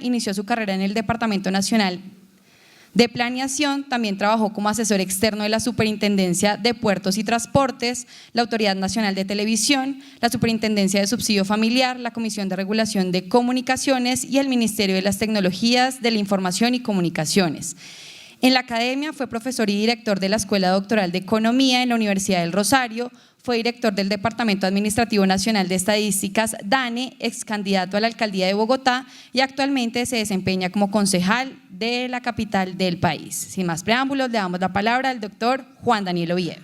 Inició su carrera en el Departamento Nacional de Planeación, también trabajó como asesor externo de la Superintendencia de Puertos y Transportes, la Autoridad Nacional de Televisión, la Superintendencia de Subsidio Familiar, la Comisión de Regulación de Comunicaciones y el Ministerio de las Tecnologías de la Información y Comunicaciones. En la academia fue profesor y director de la Escuela Doctoral de Economía en la Universidad del Rosario, fue director del Departamento Administrativo Nacional de Estadísticas, DANE, ex candidato a la alcaldía de Bogotá y actualmente se desempeña como concejal de la capital del país. Sin más preámbulos, le damos la palabra al doctor Juan Daniel Oviedo.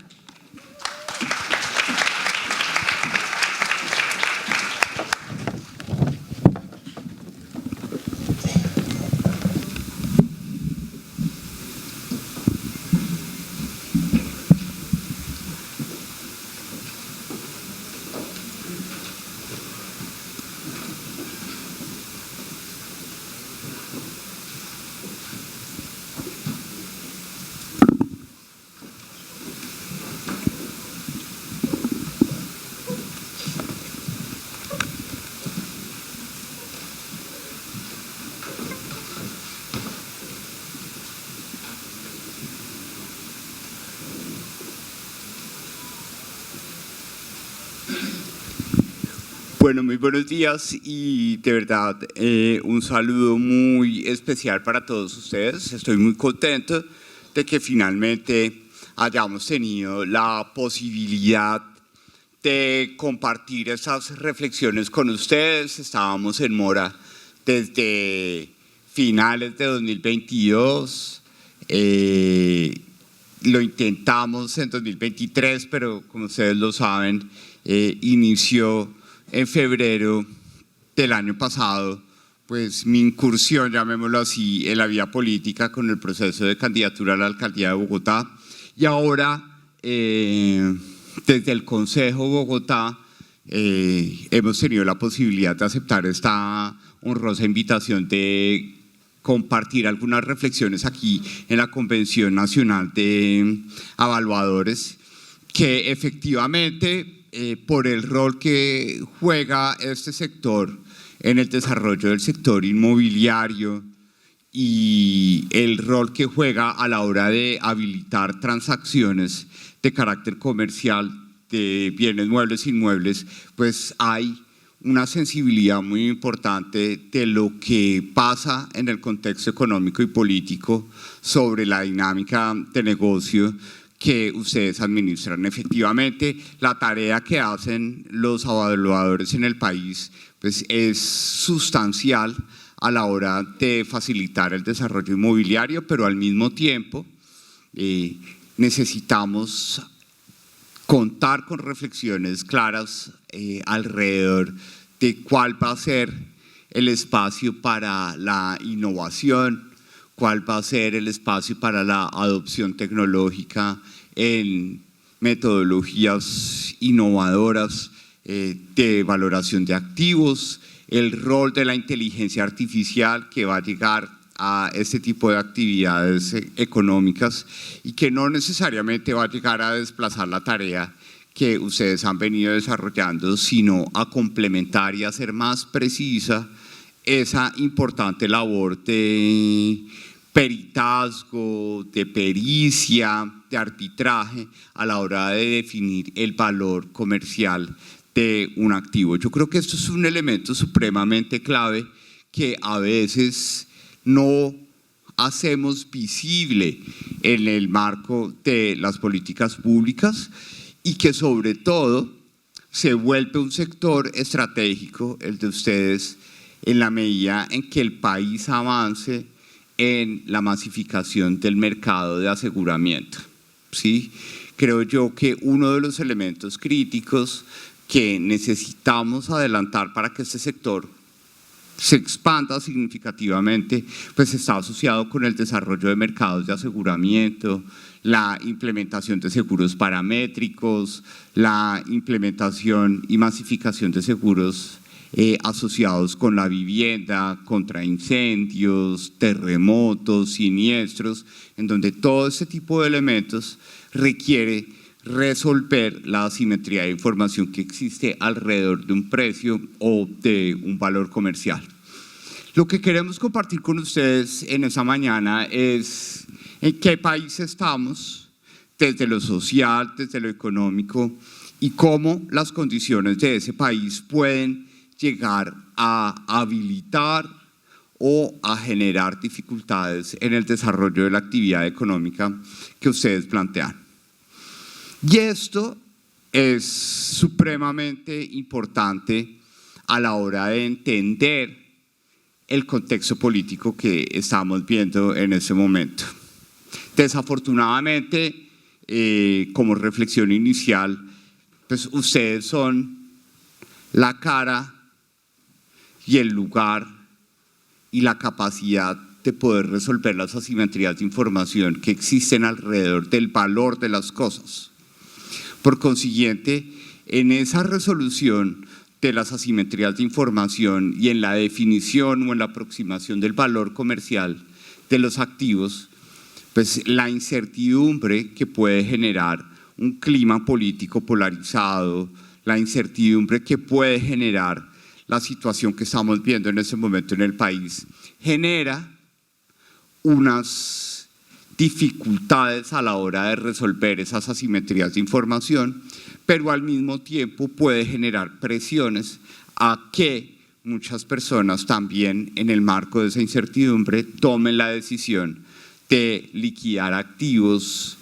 Bueno, muy buenos días y de verdad un saludo muy especial para todos ustedes. Estoy muy contento de que finalmente hayamos tenido la posibilidad de compartir estas reflexiones con ustedes. Estábamos en mora desde finales de 2022, lo intentamos en 2023, pero como ustedes lo saben, inició en febrero del año pasado, pues mi incursión, llamémoslo así, en la vía política con el proceso de candidatura a la alcaldía de Bogotá. Y ahora, desde el Consejo Bogotá, hemos tenido la posibilidad de aceptar esta honrosa invitación de compartir algunas reflexiones aquí en la Convención Nacional de Evaluadores, que efectivamente por el rol que juega este sector en el desarrollo del sector inmobiliario y el rol que juega a la hora de habilitar transacciones de carácter comercial de bienes muebles e inmuebles, pues hay una sensibilidad muy importante de lo que pasa en el contexto económico y político sobre la dinámica de negocio que ustedes administran. Efectivamente, la tarea que hacen los evaluadores en el país pues, es sustancial a la hora de facilitar el desarrollo inmobiliario, pero al mismo tiempo necesitamos contar con reflexiones claras alrededor de cuál va a ser el espacio para la innovación, cuál va a ser el espacio para la adopción tecnológica en metodologías innovadoras de valoración de activos, el rol de la inteligencia artificial que va a llegar a este tipo de actividades económicas y que no necesariamente va a llegar a desplazar la tarea que ustedes han venido desarrollando, sino a complementar y hacer más precisa esa importante labor de peritazgo, de pericia, de arbitraje a la hora de definir el valor comercial de un activo. Yo creo que esto es un elemento supremamente clave que a veces no hacemos visible en el marco de las políticas públicas y que sobre todo se vuelve un sector estratégico, el de ustedes, en la medida en que el país avance en la masificación del mercado de aseguramiento. ¿Sí? Creo yo que uno de los elementos críticos que necesitamos adelantar para que este sector se expanda significativamente, pues está asociado con el desarrollo de mercados de aseguramiento, la implementación de seguros paramétricos, la implementación y masificación de seguros asociados con la vivienda, contra incendios, terremotos, siniestros, en donde todo este tipo de elementos requiere resolver la asimetría de información que existe alrededor de un precio o de un valor comercial. Lo que queremos compartir con ustedes en esta mañana es en qué país estamos, desde lo social, desde lo económico, y cómo las condiciones de ese país pueden llegar a habilitar o a generar dificultades en el desarrollo de la actividad económica que ustedes plantean. Y esto es supremamente importante a la hora de entender el contexto político que estamos viendo en este momento. Desafortunadamente, como reflexión inicial, pues ustedes son la cara y el lugar y la capacidad de poder resolver las asimetrías de información que existen alrededor del valor de las cosas. Por consiguiente, en esa resolución de las asimetrías de información y en la definición o en la aproximación del valor comercial de los activos, pues la incertidumbre que puede generar un clima político polarizado, la incertidumbre que puede generar la situación que estamos viendo en este momento en el país, genera unas dificultades a la hora de resolver esas asimetrías de información, pero al mismo tiempo puede generar presiones a que muchas personas también en el marco de esa incertidumbre tomen la decisión de liquidar activos,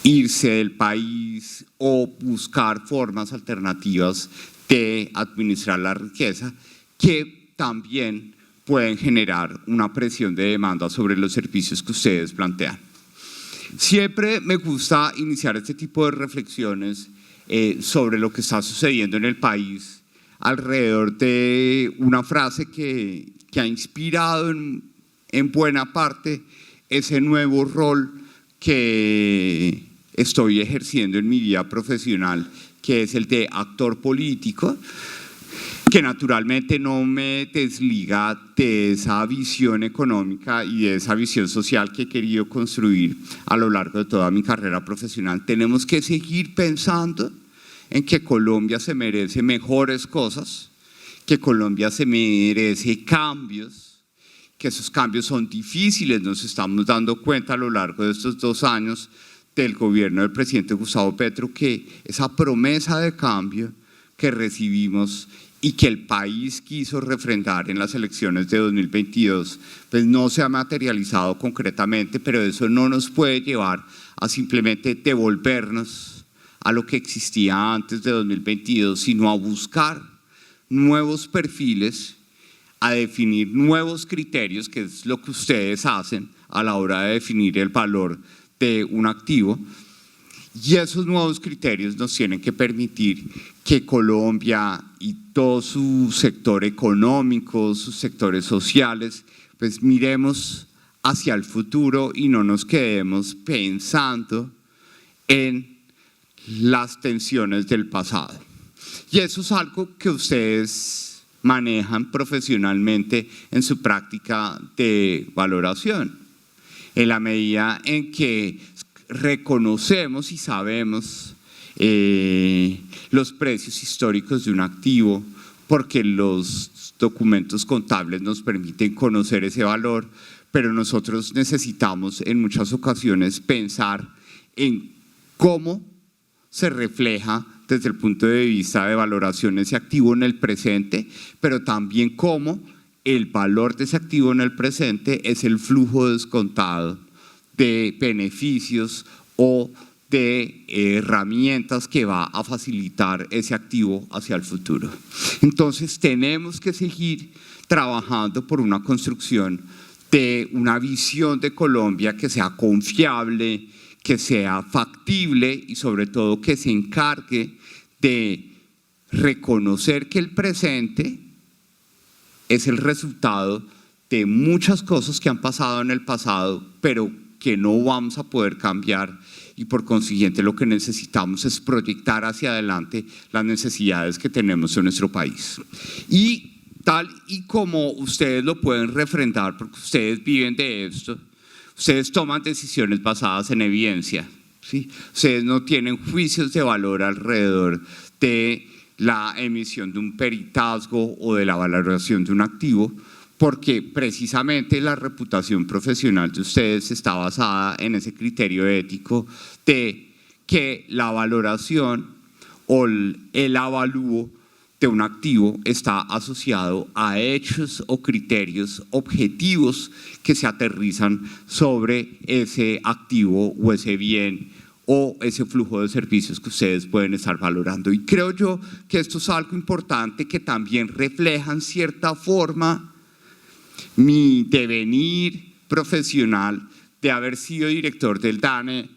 irse del país o buscar formas alternativas de administrar la riqueza que también pueden generar una presión de demanda sobre los servicios que ustedes plantean. Siempre me gusta iniciar este tipo de reflexiones sobre lo que está sucediendo en el país alrededor de una frase que ha inspirado en buena parte ese nuevo rol que estoy ejerciendo en mi vida profesional, que es el de actor político, que naturalmente no me desliga de esa visión económica y de esa visión social que he querido construir a lo largo de toda mi carrera profesional. Tenemos que seguir pensando en que Colombia se merece mejores cosas, que Colombia se merece cambios, que esos cambios son difíciles, nos estamos dando cuenta a lo largo de estos 2 años del gobierno del presidente Gustavo Petro, que esa promesa de cambio que recibimos y que el país quiso refrendar en las elecciones de 2022, pues no se ha materializado concretamente, pero eso no nos puede llevar a simplemente devolvernos a lo que existía antes de 2022, sino a buscar nuevos perfiles, a definir nuevos criterios, que es lo que ustedes hacen a la hora de definir el valor de un activo. Y esos nuevos criterios nos tienen que permitir que Colombia y todo su sector económico, sus sectores sociales, pues miremos hacia el futuro y no nos quedemos pensando en las tensiones del pasado. Y eso es algo que ustedes manejan profesionalmente en su práctica de valoración. En la medida en que reconocemos y sabemos los precios históricos de un activo, porque los documentos contables nos permiten conocer ese valor, pero nosotros necesitamos en muchas ocasiones pensar en cómo se refleja desde el punto de vista de valoración ese activo en el presente, pero también cómo el valor de ese activo en el presente es el flujo descontado de beneficios o de herramientas que va a facilitar ese activo hacia el futuro. Entonces tenemos que seguir trabajando por una construcción de una visión de Colombia que sea confiable, que sea factible y sobre todo que se encargue de reconocer que el presente es el resultado de muchas cosas que han pasado en el pasado, pero que no vamos a poder cambiar, y por consiguiente lo que necesitamos es proyectar hacia adelante las necesidades que tenemos en nuestro país. Y tal y como ustedes lo pueden refrendar, porque ustedes viven de esto, ustedes toman decisiones basadas en evidencia, ¿sí? Ustedes no tienen juicios de valor alrededor de la emisión de un peritazgo o de la valoración de un activo, porque precisamente la reputación profesional de ustedes está basada en ese criterio ético de que la valoración o el avalúo de un activo está asociado a hechos o criterios objetivos que se aterrizan sobre ese activo o ese bien o ese flujo de servicios que ustedes pueden estar valorando. Y creo yo que esto es algo importante que también refleja en cierta forma mi devenir profesional de haber sido director del DANE,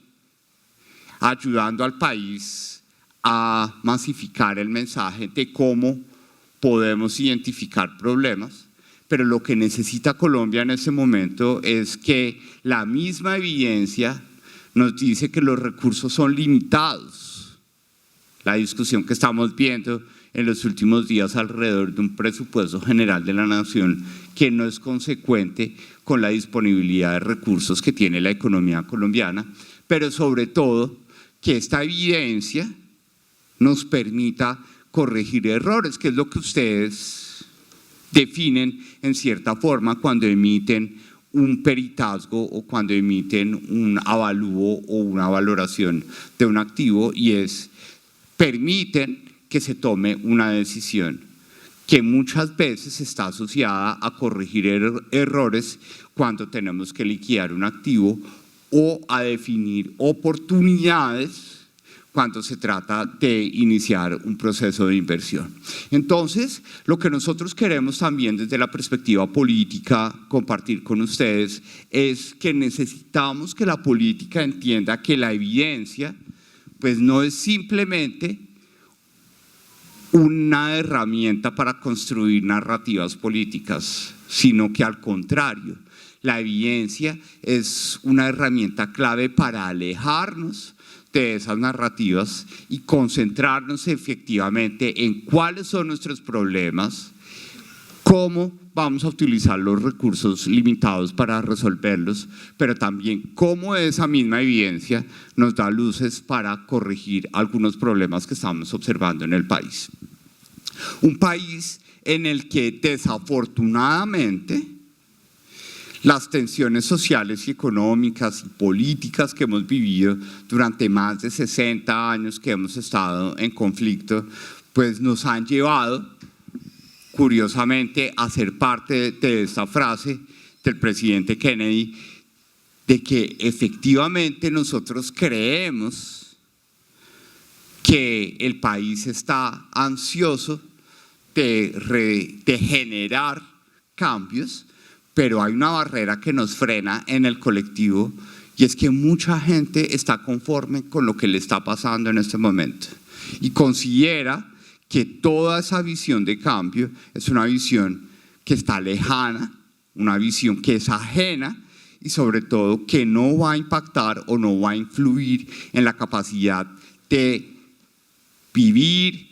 ayudando al país a masificar el mensaje de cómo podemos identificar problemas, pero lo que necesita Colombia en este momento es que la misma evidencia nos dice que los recursos son limitados. La discusión que estamos viendo en los últimos días alrededor de un presupuesto general de la nación que no es consecuente con la disponibilidad de recursos que tiene la economía colombiana, pero sobre todo que esta evidencia nos permita corregir errores, que es lo que ustedes definen en cierta forma cuando emiten un peritazgo o cuando emiten un avalúo o una valoración de un activo, y permiten que se tome una decisión que muchas veces está asociada a corregir errores cuando tenemos que liquidar un activo o a definir oportunidades cuando se trata de iniciar un proceso de inversión. Entonces, lo que nosotros queremos también desde la perspectiva política compartir con ustedes es que necesitamos que la política entienda que la evidencia pues no es simplemente una herramienta para construir narrativas políticas, sino que al contrario, la evidencia es una herramienta clave para alejarnos de esas narrativas y concentrarnos efectivamente en cuáles son nuestros problemas, cómo vamos a utilizar los recursos limitados para resolverlos, pero también cómo esa misma evidencia nos da luces para corregir algunos problemas que estamos observando en el país. Un país en el que desafortunadamente las tensiones sociales y económicas y políticas que hemos vivido durante más de 60 años que hemos estado en conflicto, pues nos han llevado, curiosamente, a ser parte de esta frase del presidente Kennedy, de que efectivamente nosotros creemos que el país está ansioso de generar cambios, pero hay una barrera que nos frena en el colectivo, y es que mucha gente está conforme con lo que le está pasando en este momento y considera que toda esa visión de cambio es una visión que está lejana, una visión que es ajena y sobre todo que no va a impactar o no va a influir en la capacidad de vivir,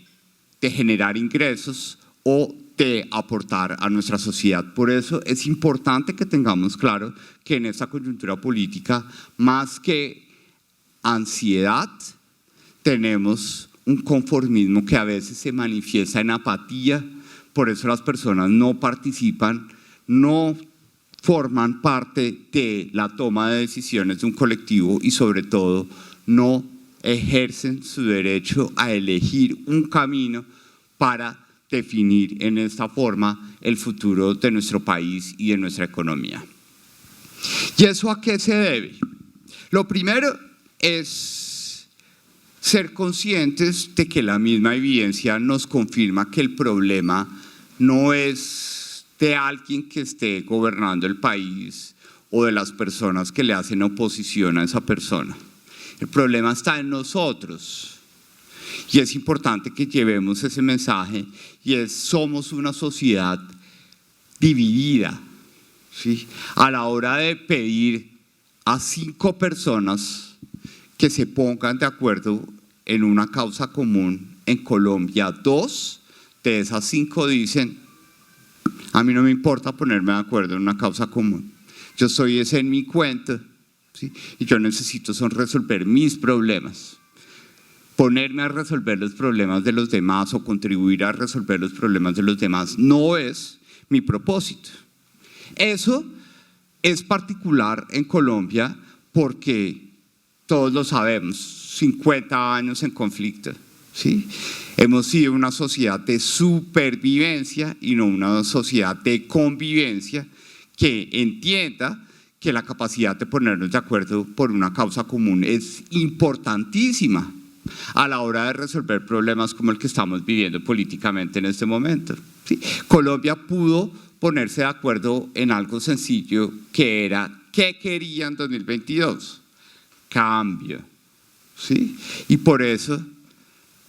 de generar ingresos o de aportar a nuestra sociedad. Por eso es importante que tengamos claro que en esta coyuntura política, más que ansiedad, tenemos un conformismo que a veces se manifiesta en apatía. Por eso las personas no participan, no forman parte de la toma de decisiones de un colectivo y sobre todo no ejercen su derecho a elegir un camino para definir en esta forma el futuro de nuestro país y de nuestra economía. ¿Y eso a qué se debe? Lo primero es ser conscientes de que la misma evidencia nos confirma que el problema no es de alguien que esté gobernando el país o de las personas que le hacen oposición a esa persona. El problema está en nosotros. Y es importante que llevemos ese mensaje, y somos una sociedad dividida, ¿sí? A la hora de pedir a 5 personas que se pongan de acuerdo en una causa común en Colombia, 2 de esas 5 dicen: a mí no me importa ponerme de acuerdo en una causa común, yo estoy en mi cuenta, ¿sí? Y yo necesito resolver mis problemas. Ponerme a resolver los problemas de los demás o contribuir a resolver los problemas de los demás no es mi propósito. Eso es particular en Colombia porque todos lo sabemos, 50 años en conflicto, ¿sí? Hemos sido una sociedad de supervivencia y no una sociedad de convivencia que entienda que la capacidad de ponernos de acuerdo por una causa común es importantísima a la hora de resolver problemas como el que estamos viviendo políticamente en este momento, ¿sí? Colombia pudo ponerse de acuerdo en algo sencillo que era ¿qué querían en 2022? Cambio, ¿sí? Y por eso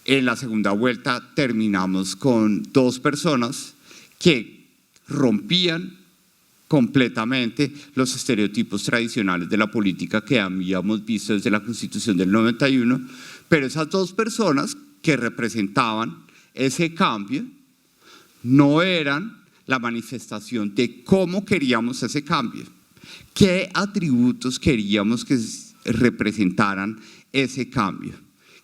en la segunda vuelta terminamos con 2 personas que rompían completamente los estereotipos tradicionales de la política que habíamos visto desde la Constitución del 91, pero esas 2 personas que representaban ese cambio no eran la manifestación de cómo queríamos ese cambio, qué atributos queríamos que representaran ese cambio.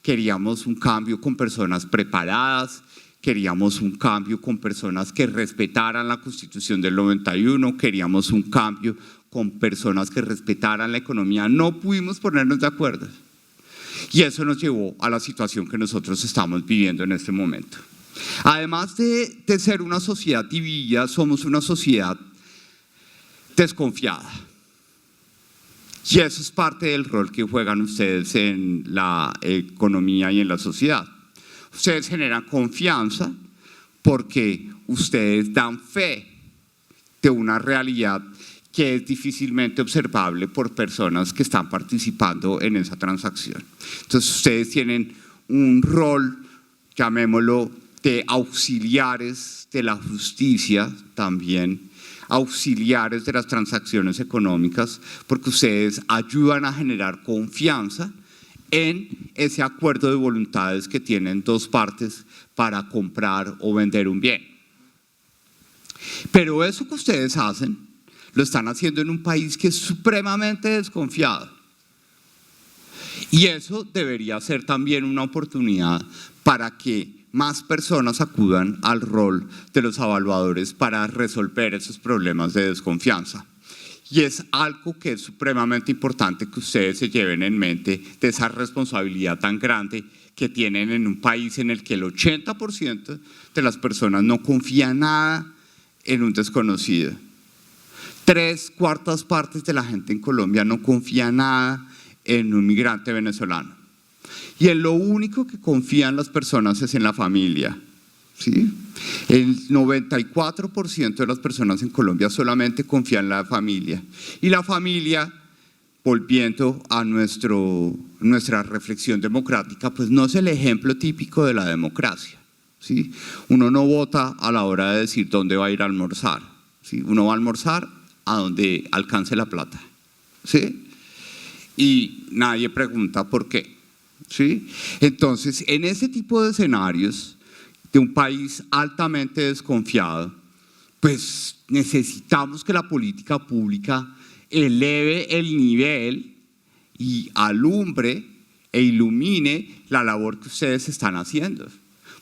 Queríamos un cambio con personas preparadas, queríamos un cambio con personas que respetaran la Constitución del 91, queríamos un cambio con personas que respetaran la economía. No pudimos ponernos de acuerdo y eso nos llevó a la situación que nosotros estamos viviendo en este momento. Además de ser una sociedad dividida, somos una sociedad desconfiada. Y eso es parte del rol que juegan ustedes en la economía y en la sociedad. Ustedes generan confianza porque ustedes dan fe de una realidad que es difícilmente observable por personas que están participando en esa transacción. Entonces ustedes tienen un rol, llamémoslo, de auxiliares de la justicia también, auxiliares de las transacciones económicas, porque ustedes ayudan a generar confianza en ese acuerdo de voluntades que tienen 2 partes para comprar o vender un bien. Pero eso que ustedes hacen, lo están haciendo en un país que es supremamente desconfiado. Y eso debería ser también una oportunidad para que más personas acudan al rol de los evaluadores para resolver esos problemas de desconfianza. Y es algo que es supremamente importante que ustedes se lleven en mente de esa responsabilidad tan grande que tienen en un país en el que el 80% de las personas no confía nada en un desconocido. 3/4 partes de la gente en Colombia no confía nada en un migrante venezolano. Y en lo único que confían las personas es en la familia, ¿sí? El 94% de las personas en Colombia solamente confían en la familia. Y la familia, volviendo a nuestra reflexión democrática, pues no es el ejemplo típico de la democracia, ¿sí? Uno no vota a la hora de decir dónde va a ir a almorzar, ¿sí? Uno va a almorzar a donde alcance la plata, ¿sí? Y nadie pregunta por qué. ¿Sí? Entonces, en ese tipo de escenarios de un país altamente desconfiado, pues necesitamos que la política pública eleve el nivel y alumbre e ilumine la labor que ustedes están haciendo,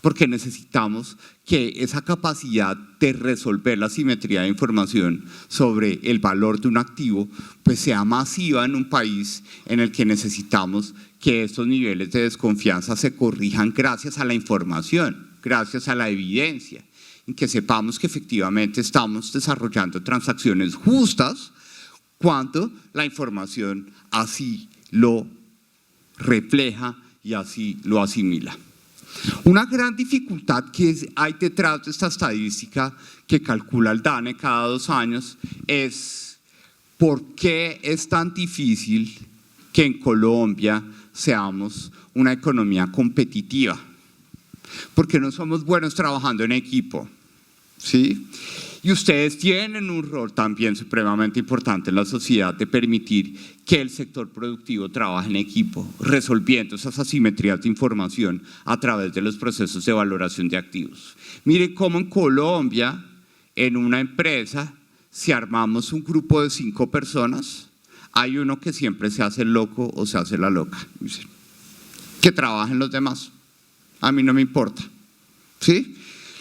porque necesitamos que esa capacidad de resolver la simetría de información sobre el valor de un activo pues sea masiva en un país en el que necesitamos que estos niveles de desconfianza se corrijan gracias a la información, gracias a la evidencia, en que sepamos que efectivamente estamos desarrollando transacciones justas cuando la información así lo refleja y así lo asimila. Una gran dificultad que hay detrás de esta estadística que calcula el DANE cada 2 años es por qué es tan difícil que en Colombia seamos una economía competitiva. Porque no somos buenos trabajando en equipo, ¿sí? Y ustedes tienen un rol también supremamente importante en la sociedad de permitir que el sector productivo trabaje en equipo, resolviendo esas asimetrías de información a través de los procesos de valoración de activos. Mire cómo en Colombia, en una empresa, si armamos un grupo de 5 personas, hay uno que siempre se hace el loco o se hace la loca. Que trabajen los demás, a mí no me importa, ¿sí?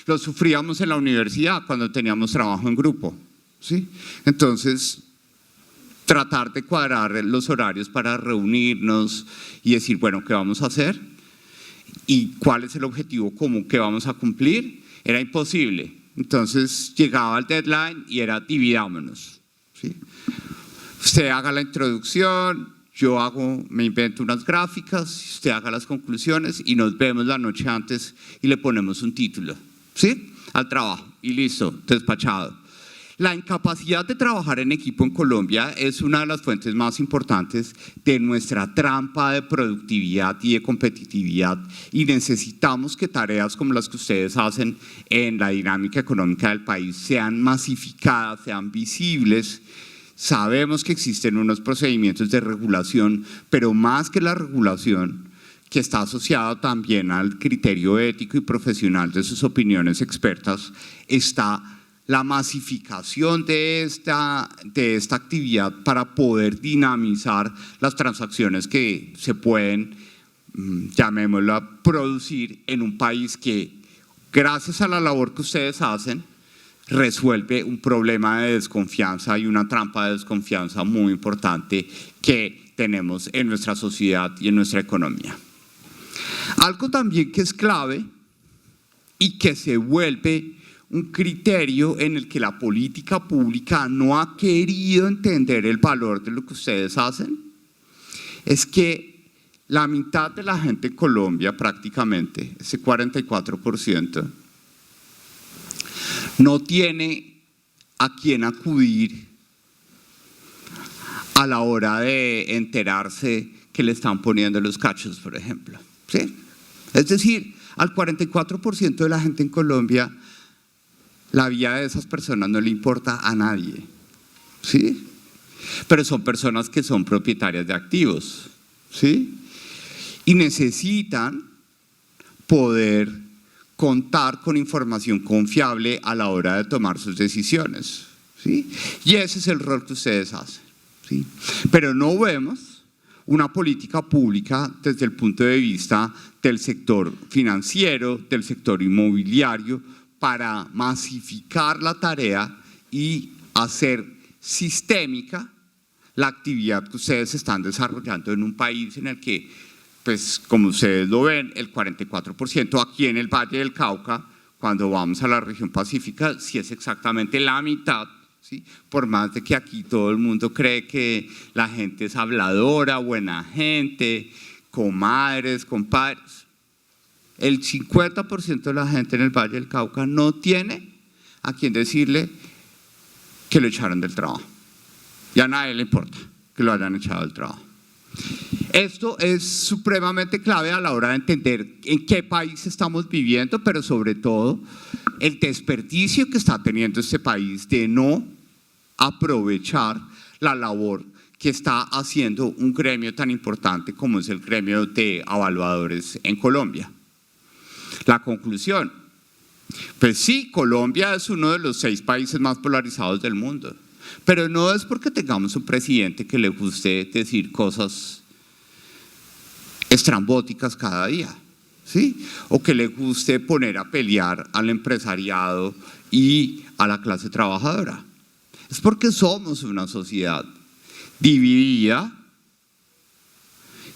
Lo sufríamos en la universidad cuando teníamos trabajo en grupo, ¿sí? Entonces, tratar de cuadrar los horarios para reunirnos y decir, bueno, ¿qué vamos a hacer? ¿Y cuál es el objetivo común que vamos a cumplir? Era imposible. Entonces llegaba el deadline y era dividámonos, ¿sí? Usted haga la introducción, me invento unas gráficas, usted haga las conclusiones y nos vemos la noche antes y le ponemos un título, ¿sí? Al trabajo y listo, despachado. La incapacidad de trabajar en equipo en Colombia es una de las fuentes más importantes de nuestra trampa de productividad y de competitividad, y necesitamos que tareas como las que ustedes hacen en la dinámica económica del país sean masificadas, sean visibles. Sabemos que existen unos procedimientos de regulación, pero más que la regulación, que está asociado también al criterio ético y profesional de sus opiniones expertas, está la masificación de esta actividad para poder dinamizar las transacciones que se pueden, llamémosla, producir en un país que, gracias a la labor que ustedes hacen, resuelve un problema de desconfianza y una trampa de desconfianza muy importante que tenemos en nuestra sociedad y en nuestra economía. Algo también que es clave y que se vuelve un criterio en el que la política pública no ha querido entender el valor de lo que ustedes hacen, es que la mitad de la gente en Colombia, prácticamente, ese 44%, no tiene a quién acudir a la hora de enterarse que le están poniendo los cachos, por ejemplo, ¿sí? Es decir, al 44% de la gente en Colombia, la vida de esas personas no le importa a nadie, ¿sí? Pero son personas que son propietarias de activos, ¿sí? Y necesitan poder contar con información confiable a la hora de tomar sus decisiones, ¿sí? Y ese es el rol que ustedes hacen, ¿sí? Pero no vemos una política pública desde el punto de vista del sector financiero, del sector inmobiliario, para masificar la tarea y hacer sistémica la actividad que ustedes están desarrollando en un país en el que, pues como ustedes lo ven, el 44% aquí en el Valle del Cauca, cuando vamos a la región pacífica, sí es exactamente la mitad, ¿sí? Por más de que aquí todo el mundo cree que la gente es habladora, buena gente, comadres, compadres. El 50% de la gente en el Valle del Cauca no tiene a quien decirle que lo echaron del trabajo. Y a nadie le importa que lo hayan echado del trabajo. Esto es supremamente clave a la hora de entender en qué país estamos viviendo, pero sobre todo el desperdicio que está teniendo este país de no aprovechar la labor que está haciendo un gremio tan importante como es el gremio de evaluadores en Colombia. La conclusión, pues sí, Colombia es uno de los 6 países más polarizados del mundo, pero no es porque tengamos un presidente que le guste decir cosas estrambóticas cada día, ¿sí? O que le guste poner a pelear al empresariado y a la clase trabajadora. Es porque somos una sociedad dividida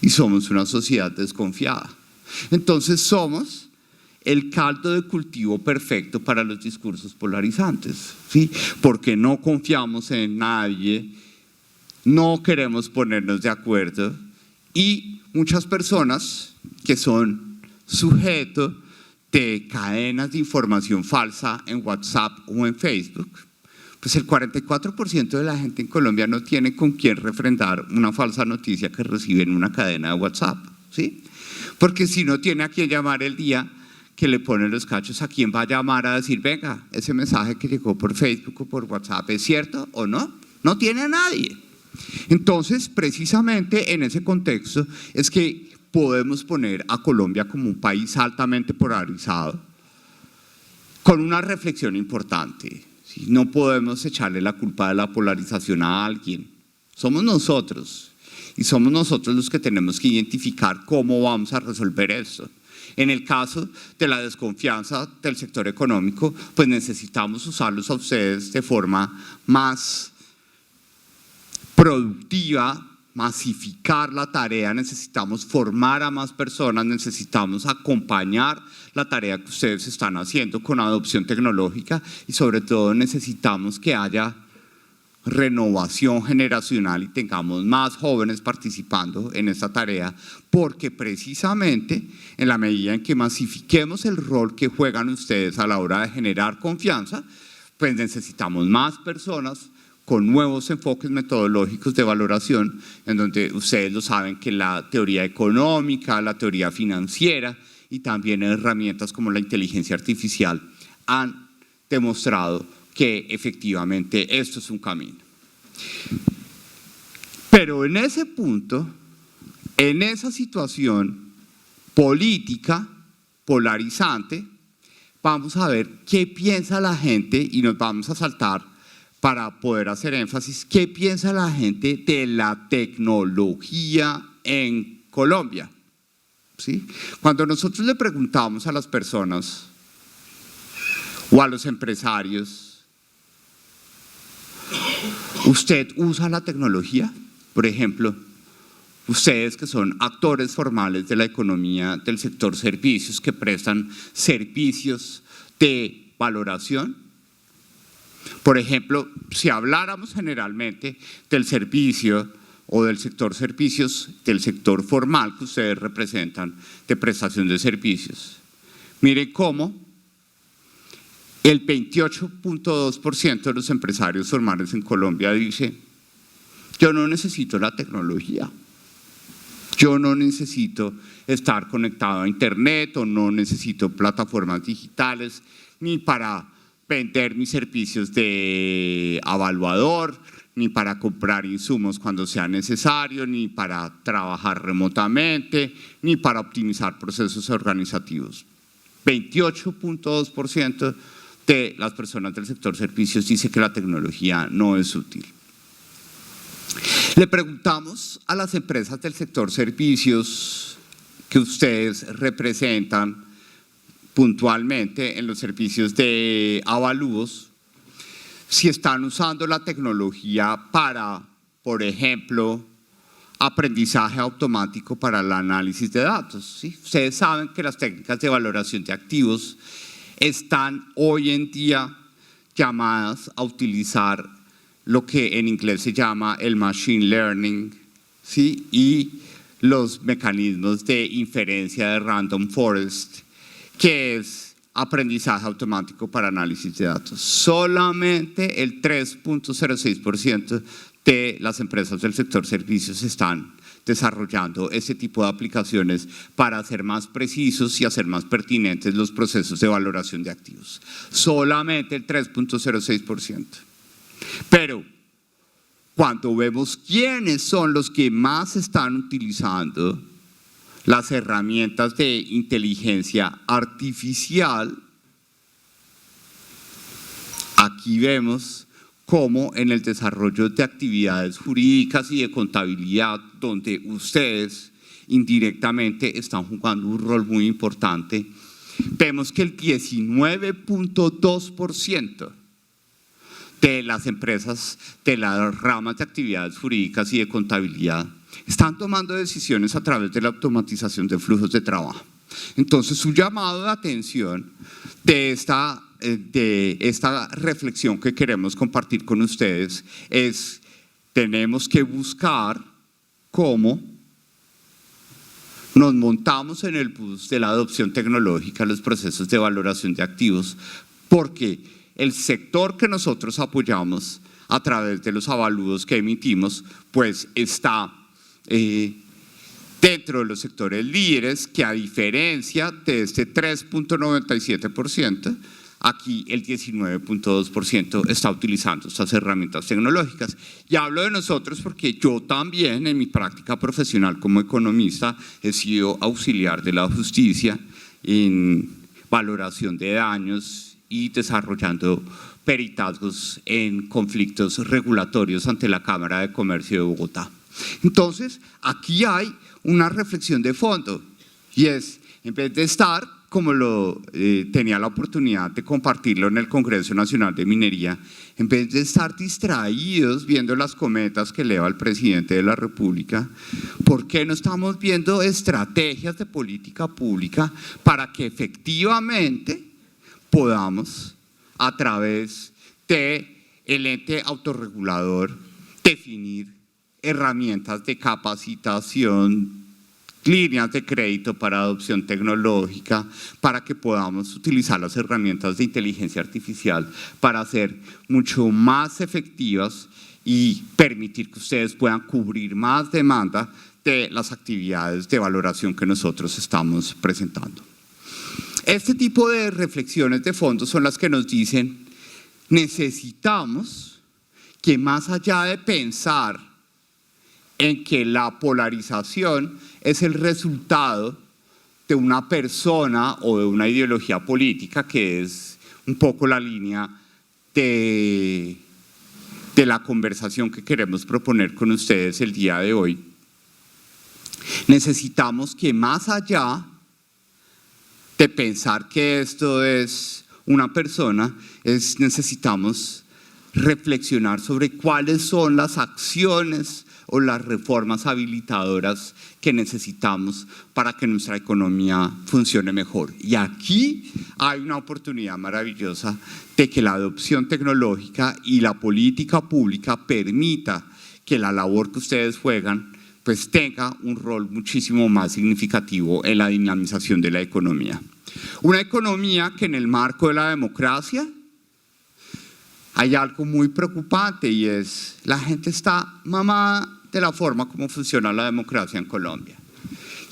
y somos una sociedad desconfiada. Entonces somos el caldo de cultivo perfecto para los discursos polarizantes, ¿sí? Porque no confiamos en nadie, no queremos ponernos de acuerdo y muchas personas que son sujeto de cadenas de información falsa en WhatsApp o en Facebook, pues el 44% de la gente en Colombia no tiene con quién refrendar una falsa noticia que recibe en una cadena de WhatsApp, ¿sí? Porque si no tiene a quién llamar el día que le ponen los cachos, ¿a quién va a llamar a decir, venga, ese mensaje que llegó por Facebook o por WhatsApp es cierto o no? No tiene a nadie. Entonces, precisamente en ese contexto es que podemos poner a Colombia como un país altamente polarizado, con una reflexión importante, ¿sí? No podemos echarle la culpa de la polarización a alguien, somos nosotros, y somos nosotros los que tenemos que identificar cómo vamos a resolver esto. En el caso de la desconfianza del sector económico, pues necesitamos usarlos a ustedes de forma más productiva, masificar la tarea, necesitamos formar a más personas, necesitamos acompañar la tarea que ustedes están haciendo con adopción tecnológica y sobre todo necesitamos que haya renovación generacional y tengamos más jóvenes participando en esta tarea, porque precisamente en la medida en que masifiquemos el rol que juegan ustedes a la hora de generar confianza, pues necesitamos más personas con nuevos enfoques metodológicos de valoración, en donde ustedes lo saben que la teoría económica, la teoría financiera y también herramientas como la inteligencia artificial han demostrado que efectivamente esto es un camino. Pero en ese punto, en esa situación política polarizante, vamos a ver qué piensa la gente y nos vamos a saltar para poder hacer énfasis, qué piensa la gente de la tecnología en Colombia. ¿Sí? Cuando nosotros le preguntamos a las personas o a los empresarios, ¿usted usa la tecnología? Por ejemplo, ustedes que son actores formales de la economía del sector servicios, que prestan servicios de valoración. Por ejemplo, si habláramos generalmente del servicio o del sector servicios, del sector formal que ustedes representan de prestación de servicios, miren cómo el 28.2% de los empresarios formales en Colombia dice: yo no necesito la tecnología, yo no necesito estar conectado a internet o no necesito plataformas digitales ni para vender mis servicios de evaluador, ni para comprar insumos cuando sea necesario, ni para trabajar remotamente, ni para optimizar procesos organizativos. 28.2% de las personas del sector servicios dice que la tecnología no es útil. Le preguntamos a las empresas del sector servicios que ustedes representan puntualmente en los servicios de avalúos, si están usando la tecnología para, por ejemplo, aprendizaje automático para el análisis de datos. ¿Sí? Ustedes saben que las técnicas de valoración de activos están hoy en día llamadas a utilizar lo que en inglés se llama el machine learning, ¿sí? Y los mecanismos de inferencia de random forest, que es aprendizaje automático para análisis de datos. Solamente el 3.06% de las empresas del sector servicios están desarrollando ese tipo de aplicaciones para hacer más precisos y hacer más pertinentes los procesos de valoración de activos. Solamente el 3.06%. Pero cuando vemos quiénes son los que más están utilizando las herramientas de inteligencia artificial, aquí vemos cómo en el desarrollo de actividades jurídicas y de contabilidad, donde ustedes indirectamente están jugando un rol muy importante, vemos que el 19.2% de las empresas de las ramas de actividades jurídicas y de contabilidad están tomando decisiones a través de la automatización de flujos de trabajo. Entonces, su llamado de atención de esta reflexión que queremos compartir con ustedes es: tenemos que buscar cómo nos montamos en el bus de la adopción tecnológica en los procesos de valoración de activos, porque el sector que nosotros apoyamos a través de los avalúos que emitimos, pues está dentro de los sectores líderes, que a diferencia de este 3.97%, aquí el 19.2% está utilizando estas herramientas tecnológicas. Y hablo de nosotros porque yo también en mi práctica profesional como economista he sido auxiliar de la justicia en valoración de daños y desarrollando peritazgos en conflictos regulatorios ante la Cámara de Comercio de Bogotá. Entonces, aquí hay una reflexión de fondo y es: En vez de estar, como lo tenía la oportunidad de compartirlo en el Congreso Nacional de Minería, en vez de estar distraídos viendo las cometas que eleva el presidente de la República, ¿por qué no estamos viendo estrategias de política pública para que efectivamente podamos, a través del ente autorregulador, definir herramientas de capacitación, líneas de crédito para adopción tecnológica, para que podamos utilizar las herramientas de inteligencia artificial para ser mucho más efectivas y permitir que ustedes puedan cubrir más demanda de las actividades de valoración que nosotros estamos presentando? Este tipo de reflexiones de fondo son las que nos dicen: necesitamos que, más allá de pensar en que la polarización es el resultado de una persona o de una ideología política, que es un poco la línea de la conversación que queremos proponer con ustedes el día de hoy, necesitamos que, más allá de pensar que esto es una persona, necesitamos reflexionar sobre cuáles son las acciones o las reformas habilitadoras que necesitamos para que nuestra economía funcione mejor. Y aquí hay una oportunidad maravillosa de que la adopción tecnológica y la política pública permita que la labor que ustedes juegan pues tenga un rol muchísimo más significativo en la dinamización de la economía. Una economía que, en el marco de la democracia, hay algo muy preocupante, y es: la gente está mamada de la forma como funciona la democracia en Colombia.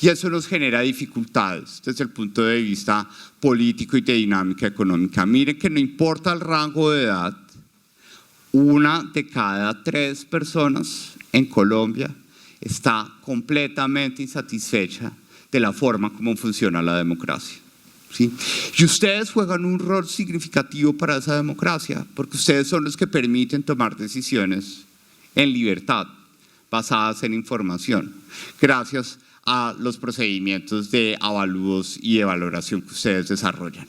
Y eso nos genera dificultades desde el punto de vista político y de dinámica económica. Miren que no importa el rango de edad, 1 de cada 3 personas en Colombia está completamente insatisfecha de la forma como funciona la democracia. ¿Sí? Y ustedes juegan un rol significativo para esa democracia, porque ustedes son los que permiten tomar decisiones en libertad, basadas en información, gracias a los procedimientos de avalúos y de valoración que ustedes desarrollan.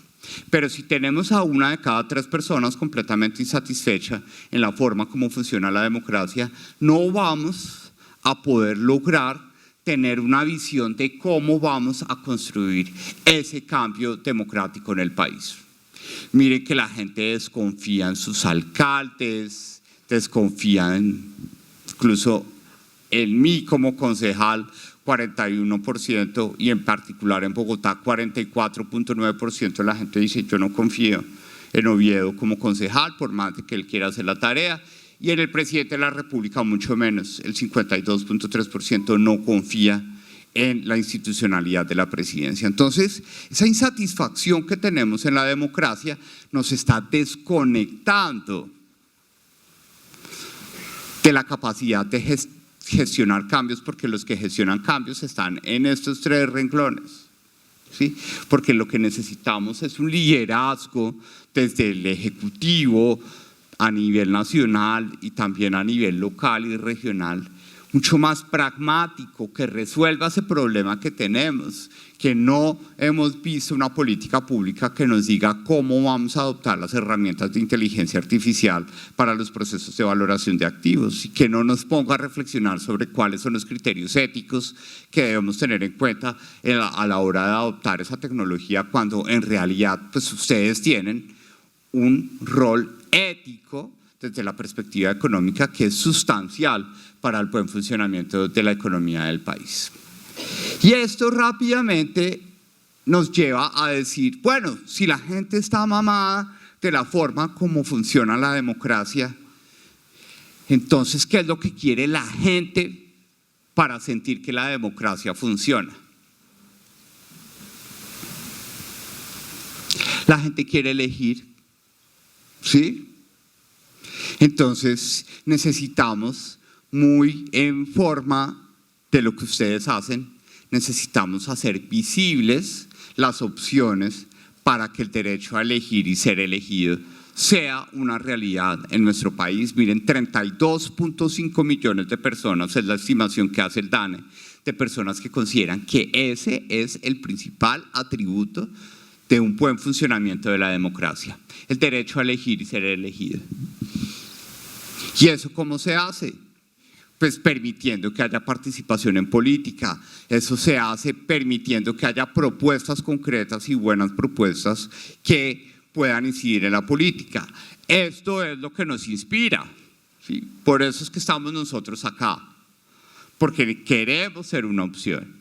Pero si tenemos a 1 de cada 3 personas completamente insatisfecha en la forma como funciona la democracia, no vamos a poder lograr tener una visión de cómo vamos a construir ese cambio democrático en el país. Miren que la gente desconfía en sus alcaldes, desconfía incluso en mí como concejal, 41%, y en particular en Bogotá 44.9% de la gente dice: yo no confío en Oviedo como concejal, por más de que él quiera hacer la tarea. Y en el presidente de la República mucho menos, el 52.3% no confía en la institucionalidad de la presidencia. Entonces, esa insatisfacción que tenemos en la democracia nos está desconectando de la capacidad de gestionar cambios, porque los que gestionan cambios están en estos 3 renglones. ¿Sí? Porque lo que necesitamos es un liderazgo desde el Ejecutivo, a nivel nacional y también a nivel local y regional, mucho más pragmático, que resuelva ese problema que tenemos, que no hemos visto una política pública que nos diga cómo vamos a adoptar las herramientas de inteligencia artificial para los procesos de valoración de activos, y que no nos ponga a reflexionar sobre cuáles son los criterios éticos que debemos tener en cuenta a la hora de adoptar esa tecnología, cuando en realidad pues ustedes tienen un rol ético desde la perspectiva económica que es sustancial para el buen funcionamiento de la economía del país. Y esto rápidamente nos lleva a decir: bueno, si la gente está mamada de la forma como funciona la democracia, entonces, ¿qué es lo que quiere la gente para sentir que la democracia funciona? La gente quiere elegir, ¿sí? Entonces necesitamos, muy en forma de lo que ustedes hacen, necesitamos hacer visibles las opciones para que el derecho a elegir y ser elegido sea una realidad en nuestro país. Miren, 32.5 millones de personas es la estimación que hace el DANE de personas que consideran que ese es el principal atributo de un buen funcionamiento de la democracia, el derecho a elegir y ser elegido. ¿Y eso cómo se hace? Pues permitiendo que haya participación en política. Eso se hace permitiendo que haya propuestas concretas y buenas propuestas que puedan incidir en la política. Esto es lo que nos inspira, ¿sí? Por eso es que estamos nosotros acá, porque queremos ser una opción,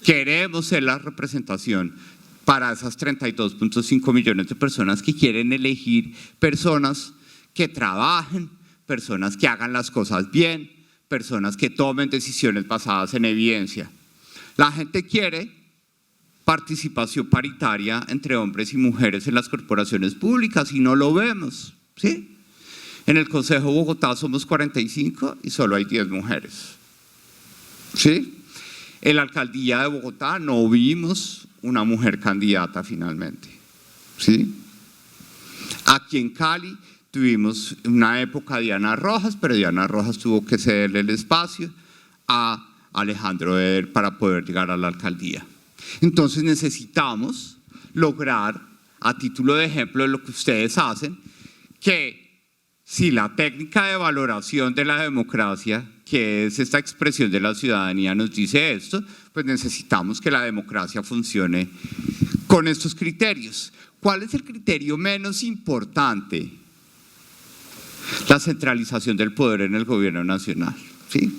queremos ser la representación para esas 32.5 millones de personas que quieren elegir personas que trabajen, personas que hagan las cosas bien, personas que tomen decisiones basadas en evidencia. La gente quiere participación paritaria entre hombres y mujeres en las corporaciones públicas y no lo vemos, ¿sí? En el Consejo de Bogotá somos 45 y solo hay 10 mujeres, ¿sí? En la alcaldía de Bogotá no vimos una mujer candidata finalmente, ¿sí? Aquí en Cali tuvimos una época Diana Rojas, pero Diana Rojas tuvo que cederle el espacio a Alejandro Eder para poder llegar a la alcaldía. Entonces necesitamos lograr, a título de ejemplo de lo que ustedes hacen, que si la técnica de valoración de la democracia, que es esta expresión de la ciudadanía, nos dice esto, pues necesitamos que la democracia funcione con estos criterios. ¿Cuál es el criterio menos importante? La centralización del poder en el gobierno nacional, ¿sí?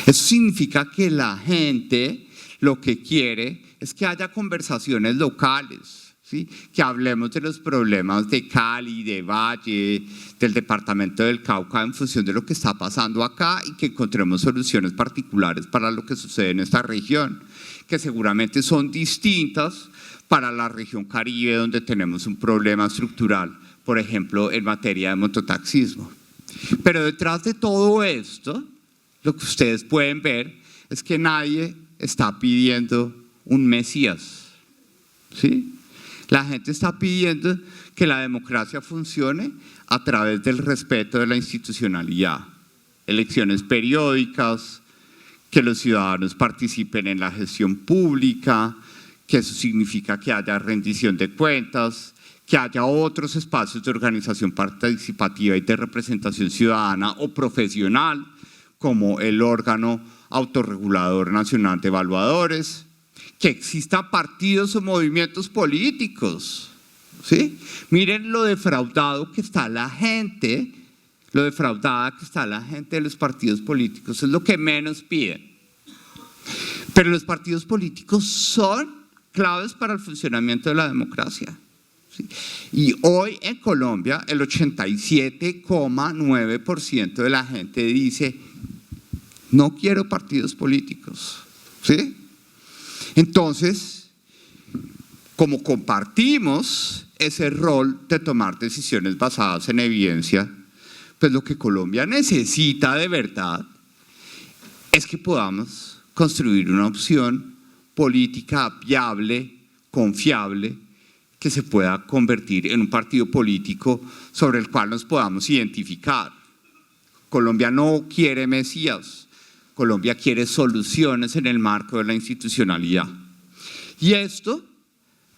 Eso significa que la gente lo que quiere es que haya conversaciones locales, ¿sí? Que hablemos de los problemas de Cali, de Valle, del departamento del Cauca en función de lo que está pasando acá y que encontremos soluciones particulares para lo que sucede en esta región, que seguramente son distintas para la región Caribe, donde tenemos un problema estructural, por ejemplo, en materia de mototaxismo. Pero detrás de todo esto, lo que ustedes pueden ver es que nadie está pidiendo un Mesías, ¿sí? La gente está pidiendo que la democracia funcione a través del respeto de la institucionalidad, elecciones periódicas, que los ciudadanos participen en la gestión pública, que eso significa que haya rendición de cuentas, que haya otros espacios de organización participativa y de representación ciudadana o profesional, como el órgano autorregulador nacional de evaluadores, que existan partidos o movimientos políticos, ¿sí? Miren lo defraudado que está la gente, lo defraudada que está la gente de los partidos políticos, es lo que menos piden. Pero los partidos políticos son claves para el funcionamiento de la democracia, ¿sí? Y hoy en Colombia el 87,9% de la gente dice: no quiero partidos políticos, ¿sí? Entonces, como compartimos ese rol de tomar decisiones basadas en evidencia, pues lo que Colombia necesita de verdad es que podamos construir una opción política viable, confiable, que se pueda convertir en un partido político sobre el cual nos podamos identificar. Colombia no quiere mesías. Colombia quiere soluciones en el marco de la institucionalidad. Y esto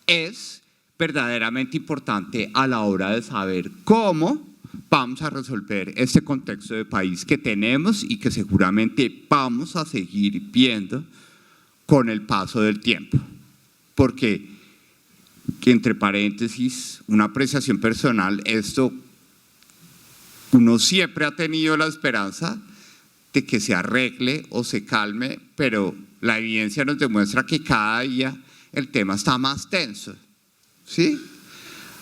es verdaderamente importante a la hora de saber cómo vamos a resolver este contexto de país que tenemos y que seguramente vamos a seguir viendo con el paso del tiempo. Porque, entre paréntesis, una apreciación personal, esto uno siempre ha tenido la esperanza de que se arregle o se calme, pero la evidencia nos demuestra que cada día el tema está más tenso, ¿sí?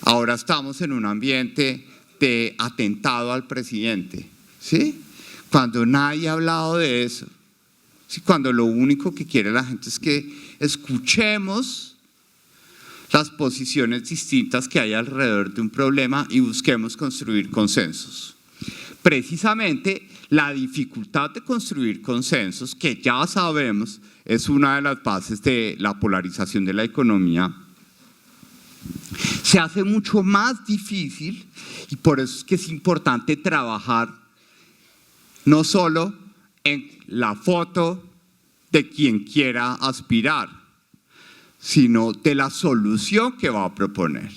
Ahora estamos en un ambiente de atentado al presidente, ¿sí? Cuando nadie ha hablado de eso, ¿sí? Cuando lo único que quiere la gente es que escuchemos las posiciones distintas que hay alrededor de un problema y busquemos construir consensos. Precisamente la dificultad de construir consensos, que ya sabemos es una de las bases de la polarización de la economía, se hace mucho más difícil, y por eso es que es importante trabajar no solo en la foto de quien quiera aspirar, sino de la solución que va a proponer.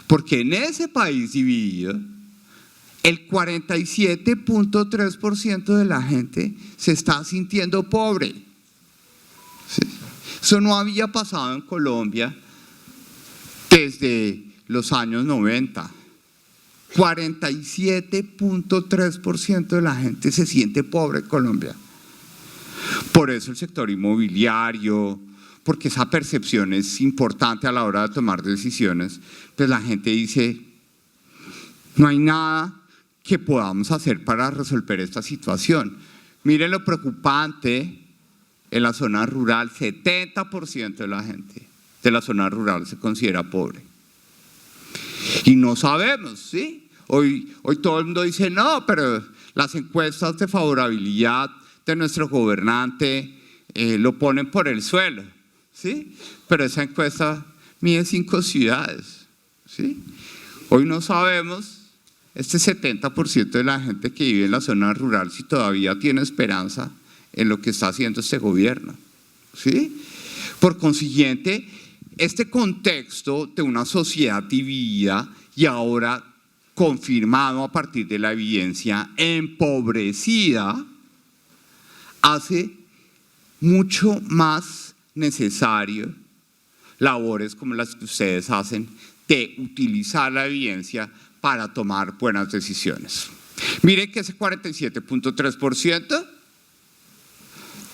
Porque en ese país dividido, el 47.3% de la gente se está sintiendo pobre. ¿Sí? Eso no había pasado en Colombia desde los años 90. 47.3% de la gente se siente pobre en Colombia. Por eso el sector inmobiliario, porque esa percepción es importante a la hora de tomar decisiones, pues la gente dice, no hay nada que podamos hacer para resolver esta situación. Miren lo preocupante, en la zona rural, 70% de la gente de la zona rural se considera pobre. Y no sabemos, ¿sí? Hoy todo el mundo dice, no, pero las encuestas de favorabilidad de nuestro gobernante lo ponen por el suelo, ¿sí? Pero esa encuesta mide 5 ciudades, ¿sí? Hoy no sabemos, este 70% de la gente que vive en la zona rural, si todavía tiene esperanza en lo que está haciendo este gobierno, ¿sí? Por consiguiente, este contexto de una sociedad dividida y ahora confirmado a partir de la evidencia empobrecida, hace mucho más necesario labores como las que ustedes hacen de utilizar la evidencia para tomar buenas decisiones. Miren que ese 47.3%,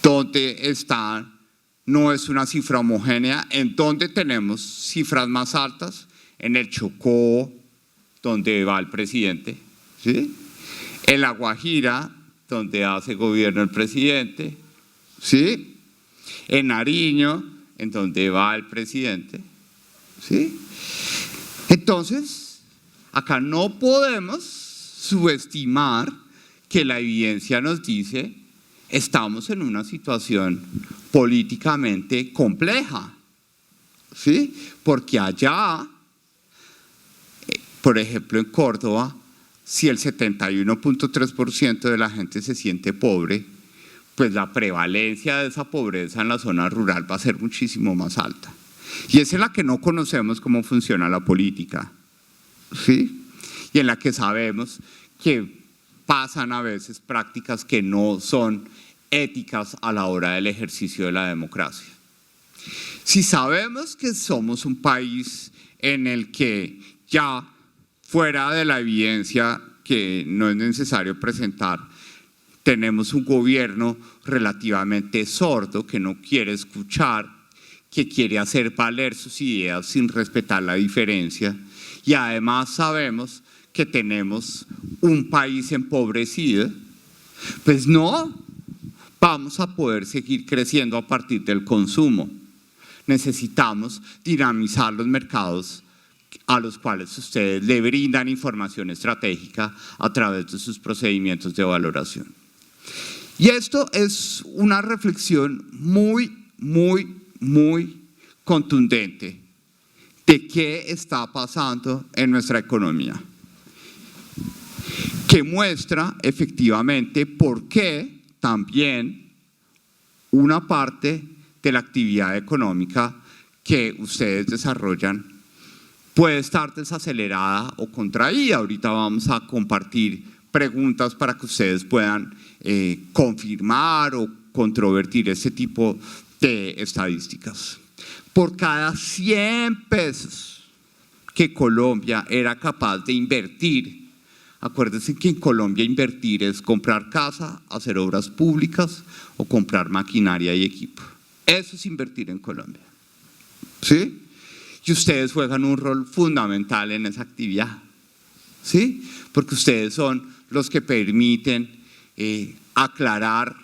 donde está, no es una cifra homogénea, en donde tenemos cifras más altas, en el Chocó, donde va el presidente, ¿sí? En La Guajira, donde hace gobierno el presidente, ¿sí? En Nariño, en donde va el presidente, ¿sí? Entonces, acá no podemos subestimar que la evidencia nos dice estamos en una situación políticamente compleja, ¿sí? Porque allá, por ejemplo en Córdoba, si el 71.3% de la gente se siente pobre, pues la prevalencia de esa pobreza en la zona rural va a ser muchísimo más alta. Y es en la que no conocemos cómo funciona la política, ¿sí? Y en la que sabemos que pasan a veces prácticas que no son éticas a la hora del ejercicio de la democracia. Si sabemos que somos un país en el que ya fuera de la evidencia que no es necesario presentar, tenemos un gobierno relativamente sordo que no quiere escuchar, que quiere hacer valer sus ideas sin respetar la diferencia, y además sabemos que tenemos un país empobrecido, pues no vamos a poder seguir creciendo a partir del consumo. Necesitamos dinamizar los mercados a los cuales ustedes le brindan información estratégica a través de sus procedimientos de valoración. Y esto es una reflexión muy contundente de qué está pasando en nuestra economía, que muestra efectivamente por qué también una parte de la actividad económica que ustedes desarrollan puede estar desacelerada o contraída. Ahorita vamos a compartir preguntas para que ustedes puedan confirmar o controvertir ese tipo de estadísticas. Por cada 100 pesos que Colombia era capaz de invertir, acuérdense que en Colombia invertir es comprar casa, hacer obras públicas o comprar maquinaria y equipo. Eso es invertir en Colombia, ¿sí? Y ustedes juegan un rol fundamental en esa actividad, ¿sí? Porque ustedes son los que permiten aclarar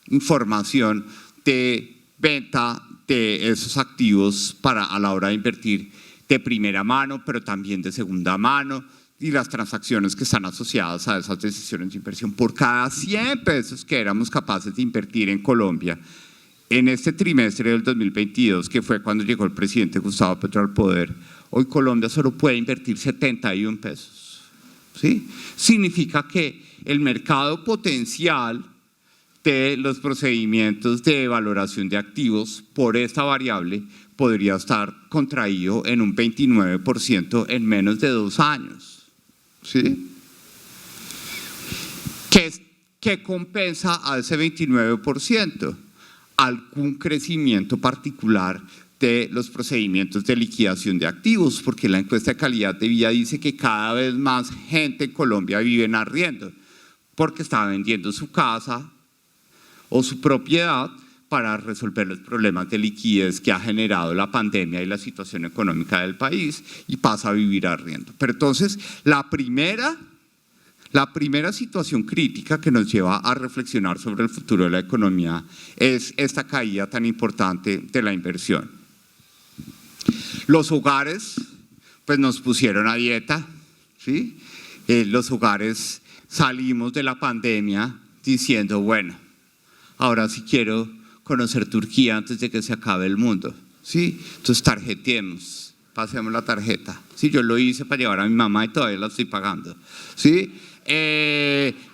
información de venta de esos activos para a la hora de invertir de primera mano, pero también de segunda mano, y las transacciones que están asociadas a esas decisiones de inversión. Por cada 100 pesos que éramos capaces de invertir en Colombia, en este trimestre del 2022, que fue cuando llegó el presidente Gustavo Petro al poder, hoy Colombia solo puede invertir 71 pesos, ¿sí? Significa que el mercado potencial de los procedimientos de valoración de activos por esta variable podría estar contraído en un 29% en menos de 2 años. ¿Sí? ¿Qué compensa a ese 29%? Algún crecimiento particular de los procedimientos de liquidación de activos, porque la encuesta de calidad de vida dice que cada vez más gente en Colombia vive en arriendo, porque está vendiendo su casa o su propiedad para resolver los problemas de liquidez que ha generado la pandemia y la situación económica del país y pasa a vivir arriendo. Pero entonces, la primera situación crítica que nos lleva a reflexionar sobre el futuro de la economía es esta caída tan importante de la inversión. Los hogares, pues nos pusieron a dieta, ¿sí? Los hogares salimos de la pandemia diciendo, bueno, ahora sí quiero conocer Turquía antes de que se acabe el mundo, ¿sí? Entonces tarjeteemos, pasemos la tarjeta. Sí, yo lo hice para llevar a mi mamá y todavía la estoy pagando, ¿sí?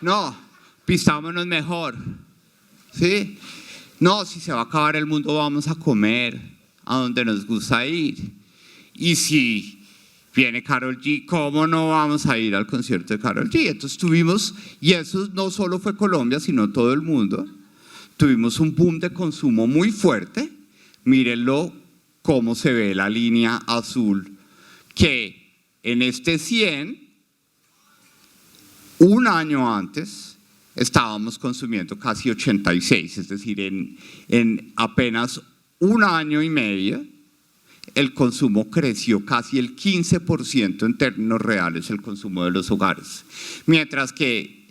No, pistámonos mejor, ¿sí? No, si se va a acabar el mundo vamos a comer a donde nos gusta ir. Y si viene Karol G, ¿cómo no vamos a ir al concierto de Karol G? Entonces tuvimos, y eso no solo fue Colombia, sino todo el mundo, tuvimos un boom de consumo muy fuerte. Mírenlo cómo se ve la línea azul, que en este 100, un año antes, estábamos consumiendo casi 86, es decir, en apenas un año y medio, el consumo creció casi el 15% en términos reales, el consumo de los hogares. Mientras que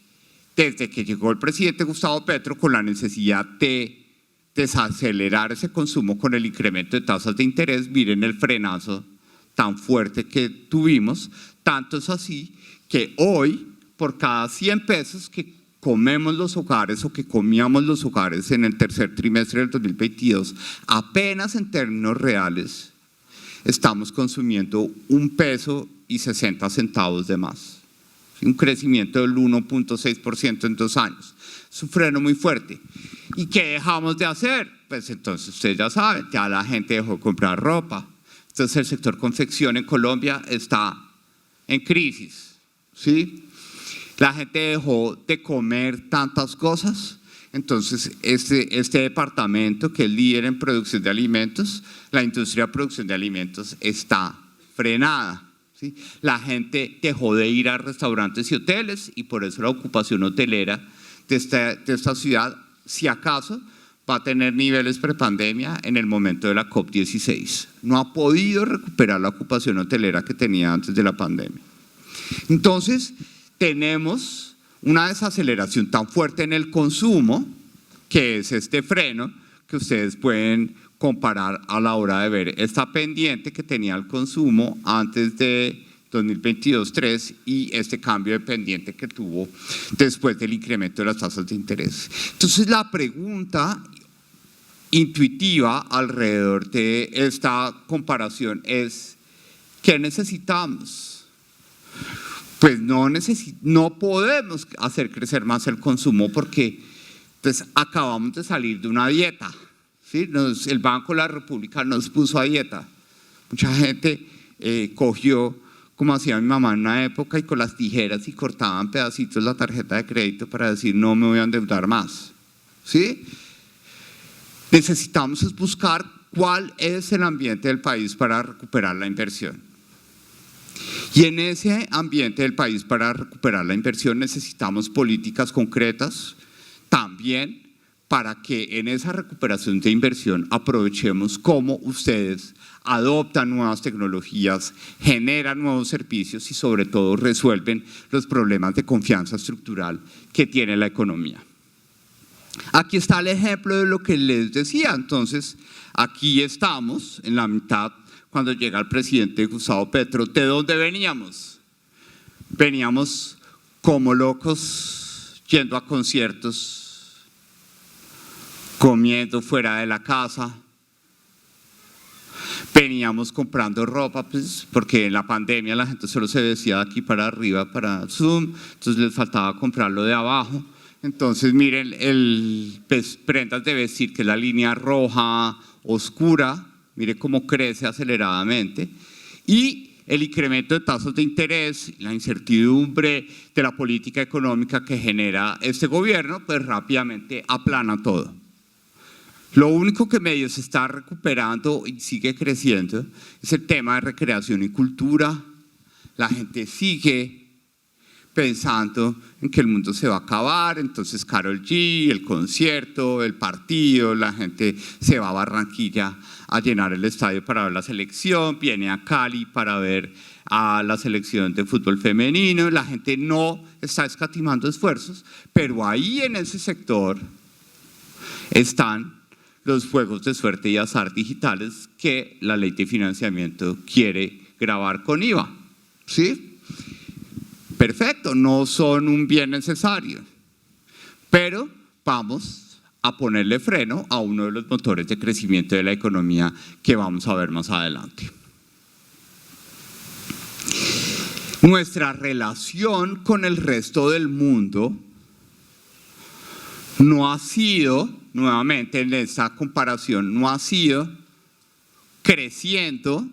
desde que llegó el presidente Gustavo Petro con la necesidad de desacelerar ese consumo con el incremento de tasas de interés, miren el frenazo tan fuerte que tuvimos, tanto es así que hoy por cada 100 pesos que comemos los hogares o que comíamos los hogares en el tercer trimestre del 2022, apenas en términos reales estamos consumiendo 1 peso y 60 centavos de más. Un crecimiento del 1.6% en 2 años. Es un freno muy fuerte. ¿Y qué dejamos de hacer? Pues entonces ustedes ya saben, ya la gente dejó de comprar ropa. Entonces el sector confección en Colombia está en crisis, ¿sí? La gente dejó de comer tantas cosas. Entonces, este departamento que es líder en producción de alimentos, la industria de producción de alimentos está frenada, ¿sí? La gente dejó de ir a restaurantes y hoteles y por eso la ocupación hotelera de esta ciudad, si acaso, va a tener niveles prepandemia en el momento de la COP16. No ha podido recuperar la ocupación hotelera que tenía antes de la pandemia. Entonces, tenemos una desaceleración tan fuerte en el consumo, que es este freno que ustedes pueden comparar a la hora de ver esta pendiente que tenía el consumo antes de 2022-3 y este cambio de pendiente que tuvo después del incremento de las tasas de interés. Entonces la pregunta intuitiva alrededor de esta comparación es, ¿qué necesitamos? Pues no podemos hacer crecer más el consumo porque pues, acabamos de salir de una dieta, ¿sí? El Banco de la República nos puso a dieta. Mucha gente cogió, como hacía mi mamá en una época, y con las tijeras y cortaban pedacitos la tarjeta de crédito para decir no me voy a endeudar más, ¿sí? Necesitamos buscar cuál es el ambiente del país para recuperar la inversión. Y en ese ambiente del país para recuperar la inversión necesitamos políticas concretas también para que en esa recuperación de inversión aprovechemos cómo ustedes adoptan nuevas tecnologías, generan nuevos servicios y sobre todo resuelven los problemas de confianza estructural que tiene la economía. Aquí está el ejemplo de lo que les decía. Entonces, aquí estamos en la mitad cuando llega el presidente Gustavo Petro. ¿De dónde veníamos? Veníamos como locos yendo a conciertos, comiendo fuera de la casa. Veníamos comprando ropa, pues, porque en la pandemia la gente solo se vestía de aquí para arriba para Zoom, entonces les faltaba comprarlo de abajo. Entonces, miren, prendas de vestir, que es la línea roja oscura, mire cómo crece aceleradamente. Y el incremento de tasas de interés, la incertidumbre de la política económica que genera este gobierno, pues rápidamente aplana todo. Lo único que medio se está recuperando y sigue creciendo es el tema de recreación y cultura. La gente sigue pensando en que el mundo se va a acabar, entonces Karol G, el concierto, el partido, la gente se va a Barranquilla a llenar el estadio para ver la selección, viene a Cali para ver a la selección de fútbol femenino, la gente no está escatimando esfuerzos, pero ahí en ese sector están los juegos de suerte y azar digitales que la ley de financiamiento quiere gravar con IVA, ¿sí? Perfecto, no son un bien necesario, pero vamos a ponerle freno a uno de los motores de crecimiento de la economía que vamos a ver más adelante. Nuestra relación con el resto del mundo no ha sido, nuevamente en esta comparación, no ha sido creciendo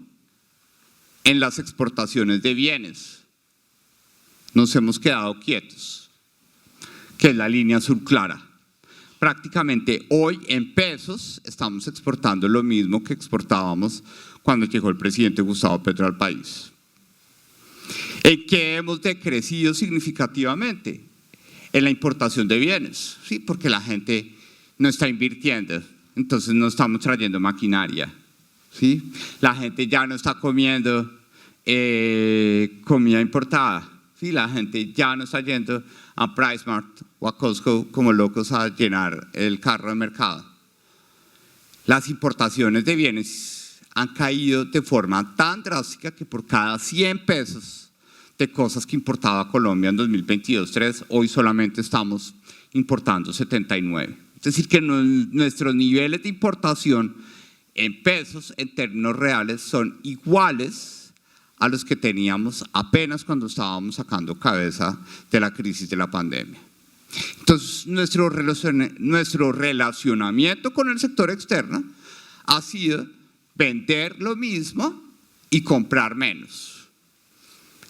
en las exportaciones de bienes. Nos hemos quedado quietos, que es la línea azul clara. Prácticamente hoy en pesos estamos exportando lo mismo que exportábamos cuando llegó el presidente Gustavo Petro al país. ¿En qué hemos decrecido significativamente? En la importación de bienes, ¿sí? Porque la gente no está invirtiendo, entonces no estamos trayendo maquinaria, ¿sí? La gente ya no está comiendo comida importada. Sí, la gente ya no está yendo a PriceMart o a Costco como locos a llenar el carro de mercado. Las importaciones de bienes han caído de forma tan drástica que por cada 100 pesos de cosas que importaba Colombia en 2022-3, hoy solamente estamos importando 79. Es decir, que nuestros niveles de importación en pesos, en términos reales, son iguales a los que teníamos apenas cuando estábamos sacando cabeza de la crisis de la pandemia. Entonces, nuestro relacionamiento con el sector externo ha sido vender lo mismo y comprar menos.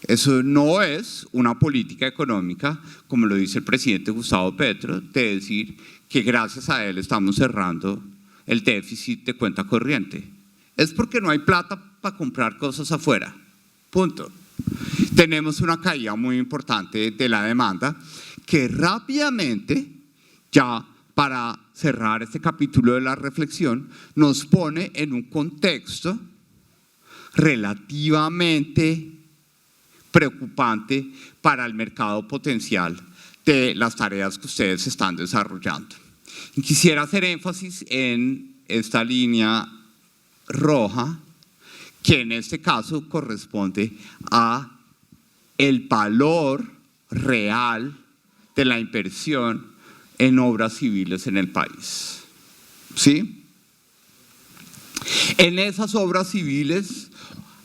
Eso no es una política económica, como lo dice el presidente Gustavo Petro, de decir que gracias a él estamos cerrando el déficit de cuenta corriente. Es porque no hay plata para comprar cosas afuera. Punto. Tenemos una caída muy importante de la demanda que rápidamente, ya para cerrar este capítulo de la reflexión, nos pone en un contexto relativamente preocupante para el mercado potencial de las tareas que ustedes están desarrollando. Y quisiera hacer énfasis en esta línea roja, que en este caso corresponde a el valor real de la inversión en obras civiles en el país. ¿Sí? En esas obras civiles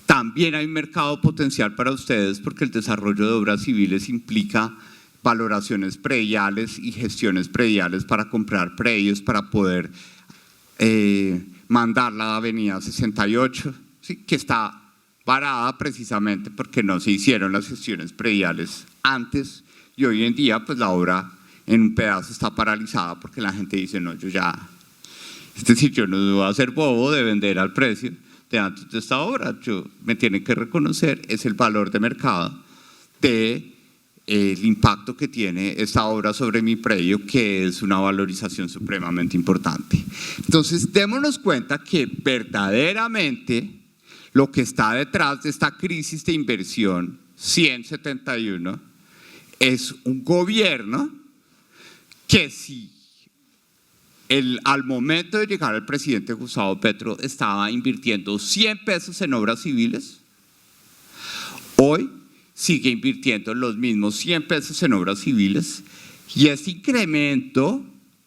también hay un mercado potencial para ustedes, porque el desarrollo de obras civiles implica valoraciones prediales y gestiones prediales para comprar predios, para poder mandar la avenida 68, ¿sí? Que está parada precisamente porque no se hicieron las gestiones prediales antes, y hoy en día pues la obra en un pedazo está paralizada porque la gente dice no, yo ya, es decir, yo no voy a ser bobo de vender al precio de antes de esta obra, me tienen que reconocer es el valor de mercado de el impacto que tiene esta obra sobre mi predio, que es una valorización supremamente importante. Entonces, démonos cuenta que verdaderamente lo que está detrás de esta crisis de inversión 171 es un gobierno que si al momento de llegar el presidente Gustavo Petro estaba invirtiendo 100 pesos en obras civiles, hoy sigue invirtiendo los mismos 100 pesos en obras civiles, y este incremento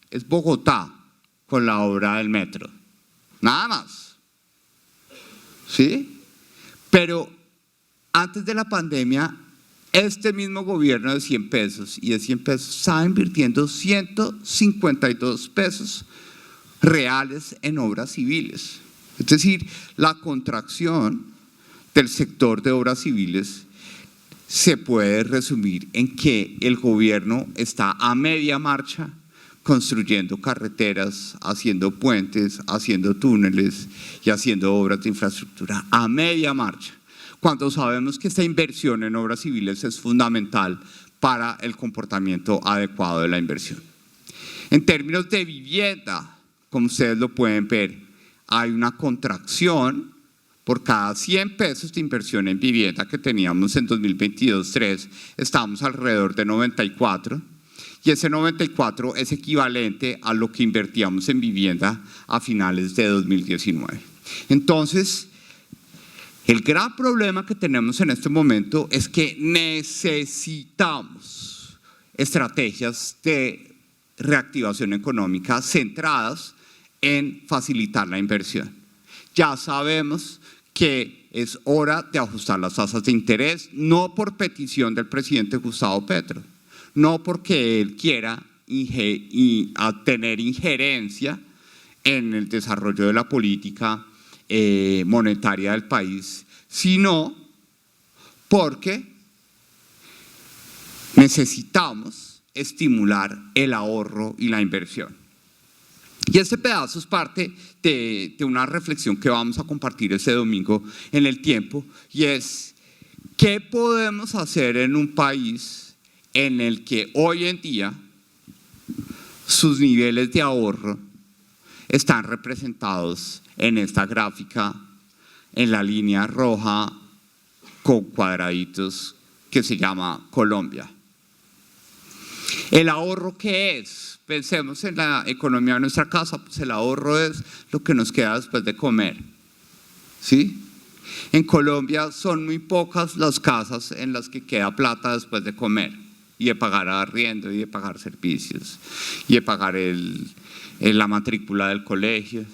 es Bogotá con la obra del metro, nada más. ¿Sí? Pero antes de la pandemia Este mismo gobierno de 100 pesos y de 100 pesos está invirtiendo 152 pesos reales en obras civiles. Es decir, la contracción del sector de obras civiles se puede resumir en que el gobierno está a media marcha construyendo carreteras, haciendo puentes, haciendo túneles y haciendo obras de infraestructura a media marcha, cuando sabemos que esta inversión en obras civiles es fundamental para el comportamiento adecuado de la inversión. En términos de vivienda, como ustedes lo pueden ver, hay una contracción. Por cada 100 pesos de inversión en vivienda que teníamos en 2022-3, estamos alrededor de 94, y ese 94 es equivalente a lo que invertíamos en vivienda a finales de 2019. Entonces, el gran problema que tenemos en este momento es que necesitamos estrategias de reactivación económica centradas en facilitar la inversión. Ya sabemos que es hora de ajustar las tasas de interés, no por petición del presidente Gustavo Petro, no porque él quiera tener injerencia en el desarrollo de la política monetaria del país, sino porque necesitamos estimular el ahorro y la inversión. Y este pedazo es parte de una reflexión que vamos a compartir este domingo en El Tiempo, y es ¿qué podemos hacer en un país en el que hoy en día sus niveles de ahorro están representados en esta gráfica, en la línea roja con cuadraditos que se llama Colombia? ¿El ahorro qué es? Pensemos en la economía de nuestra casa, pues el ahorro es lo que nos queda después de comer, ¿sí? En Colombia son muy pocas las casas en las que queda plata después de comer y de pagar arriendo y de pagar servicios y de pagar la matrícula del colegio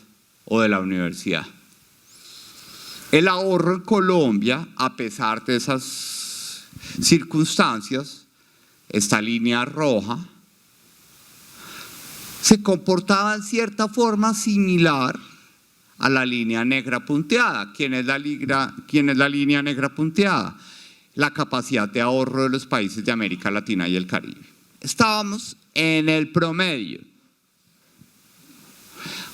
o de la universidad. El ahorro en Colombia, a pesar de esas circunstancias, esta línea roja, se comportaba en cierta forma similar a la línea negra punteada. ¿Quién es la línea negra punteada? La capacidad de ahorro de los países de América Latina y el Caribe. Estábamos en el promedio.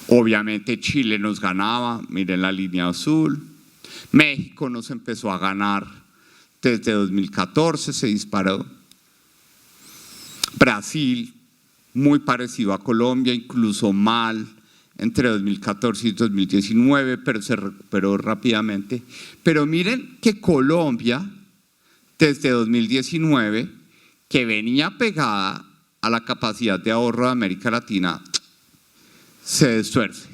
Obviamente Chile nos ganaba, miren la línea azul. México nos empezó a ganar desde 2014, se disparó. Brasil, muy parecido a Colombia, incluso mal entre 2014 y 2019, pero se recuperó rápidamente. Pero miren que Colombia, desde 2019, que venía pegada a la capacidad de ahorro de América Latina, se destuerce.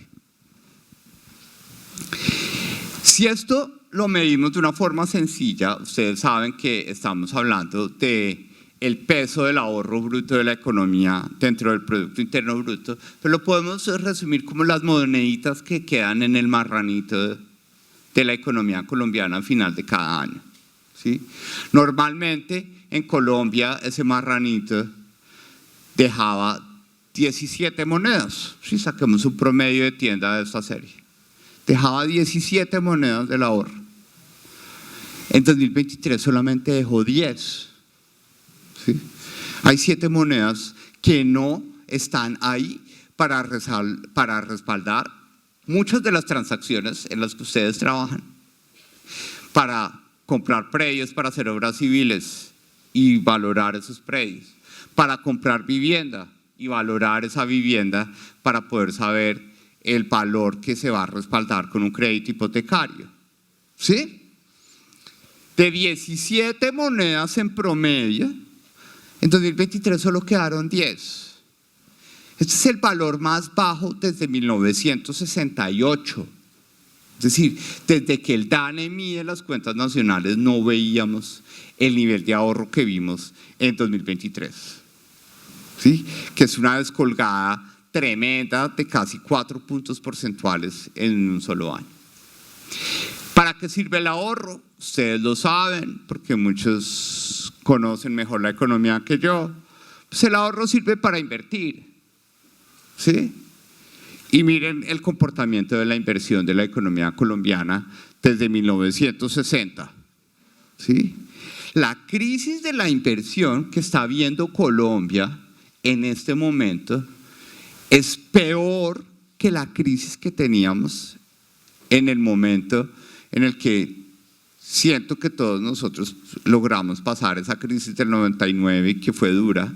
Si esto lo medimos de una forma sencilla, ustedes saben que estamos hablando de el peso del ahorro bruto de la economía dentro del Producto Interno Bruto, pero lo podemos resumir como las moneditas que quedan en el marranito de la economía colombiana al final de cada año, ¿sí? Normalmente en Colombia ese marranito dejaba 17 monedas, si saquemos un promedio de tienda de esta serie, dejaba 17 monedas del ahorro. En 2023 solamente dejó 10. ¿Sí? Hay 7 monedas que no están ahí para respaldar muchas de las transacciones en las que ustedes trabajan, para comprar predios para hacer obras civiles y valorar esos predios, para comprar vivienda y valorar esa vivienda para poder saber el valor que se va a respaldar con un crédito hipotecario. ¿Sí? De 17 monedas en promedio, en 2023 solo quedaron 10. Este es el valor más bajo desde 1968. Es decir, desde que el DANE mide las cuentas nacionales no veíamos el nivel de ahorro que vimos en 2023. ¿Sí? Que es una descolgada tremenda de casi 4 puntos porcentuales en un solo año. ¿Para qué sirve el ahorro? Ustedes lo saben, porque muchos conocen mejor la economía que yo, pues el ahorro sirve para invertir, ¿sí? Y miren el comportamiento de la inversión de la economía colombiana desde 1960, ¿sí? La crisis de la inversión que está viendo Colombia en este momento es peor que la crisis que teníamos en el momento en el que siento que todos nosotros logramos pasar esa crisis del 99, que fue dura,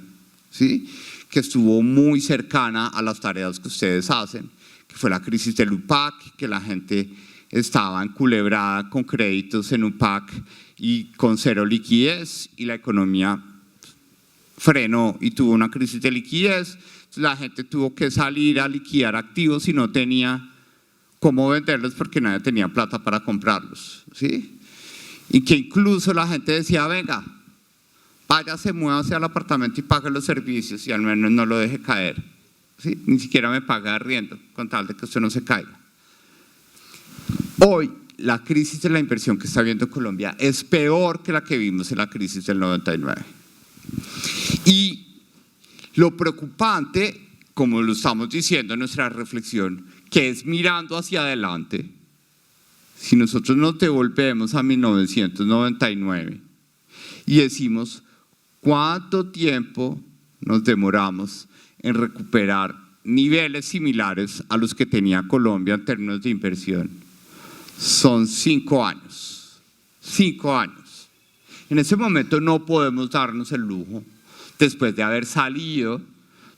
¿sí? Que estuvo muy cercana a las tareas que ustedes hacen, que fue la crisis del UPAC, que la gente estaba enculebrada con créditos en UPAC y con cero liquidez, y la economía frenó y tuvo una crisis de liquidez. La gente tuvo que salir a liquidar activos y no tenía cómo venderlos porque nadie tenía plata para comprarlos, ¿sí? Y que incluso la gente decía, venga, váyase, muévase al apartamento y pague los servicios y al menos no lo deje caer, ¿sí? Ni siquiera me paga arriendo con tal de que usted no se caiga. Hoy la crisis de la inversión que está viendo Colombia es peor que la que vimos en la crisis del 99. Y lo preocupante, como lo estamos diciendo en nuestra reflexión, que es mirando hacia adelante, si nosotros nos devolvemos a 1999 y decimos cuánto tiempo nos demoramos en recuperar niveles similares a los que tenía Colombia en términos de inversión, son 5 años. 5 años. En ese momento no podemos darnos el lujo, después de haber salido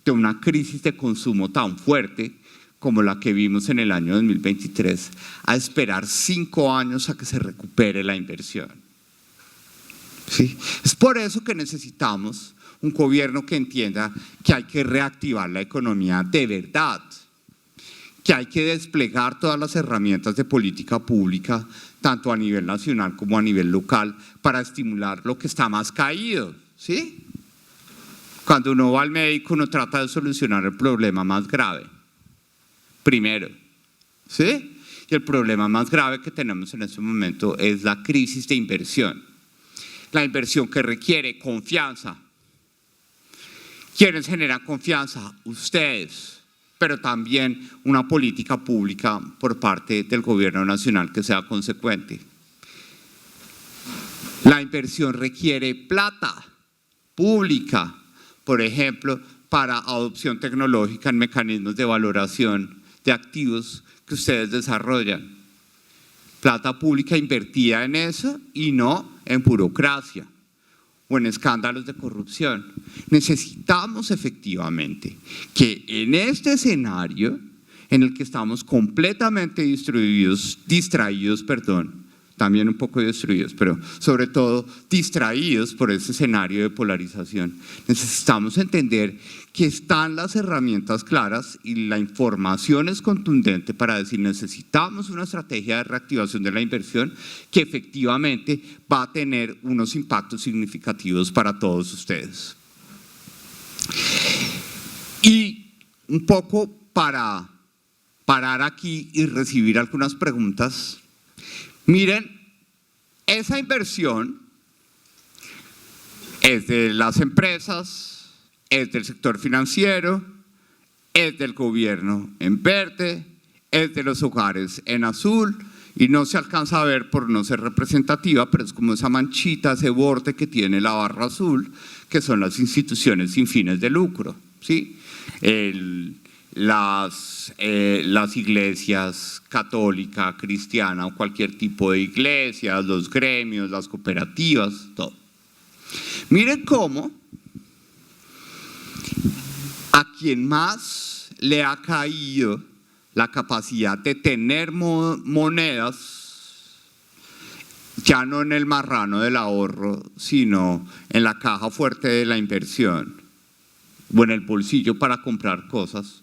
de una crisis de consumo tan fuerte como la que vimos en el año 2023, a esperar 5 años a que se recupere la inversión. ¿Sí? Es por eso que necesitamos un gobierno que entienda que hay que reactivar la economía de verdad, que hay que desplegar todas las herramientas de política pública, tanto a nivel nacional como a nivel local, para estimular lo que está más caído, ¿sí? Cuando uno va al médico, uno trata de solucionar el problema más grave, primero, ¿sí? Y el problema más grave que tenemos en este momento es la crisis de inversión. La inversión que requiere confianza. ¿Quiénes generan confianza? Ustedes, pero también una política pública por parte del gobierno nacional que sea consecuente. La inversión requiere plata pública, por ejemplo, para adopción tecnológica en mecanismos de valoración de activos que ustedes desarrollan. Plata pública invertida en eso y no en burocracia o en escándalos de corrupción. Necesitamos efectivamente que en este escenario en el que estamos completamente distraídos, también un poco destruidos, pero sobre todo distraídos por ese escenario de polarización, necesitamos entender que están las herramientas claras y la información es contundente para decir necesitamos una estrategia de reactivación de la inversión que efectivamente va a tener unos impactos significativos para todos ustedes. Y un poco para parar aquí y recibir algunas preguntas. Miren, esa inversión es de las empresas, es del sector financiero, es del gobierno en verde, es de los hogares en azul y no se alcanza a ver por no ser representativa, pero es como esa manchita, ese borde que tiene la barra azul, que son las instituciones sin fines de lucro, ¿sí? Las iglesias católica, cristiana o cualquier tipo de iglesia, los gremios, las cooperativas, todo. Miren cómo a quien más le ha caído la capacidad de tener monedas, ya no en el marrano del ahorro, sino en la caja fuerte de la inversión o en el bolsillo para comprar cosas,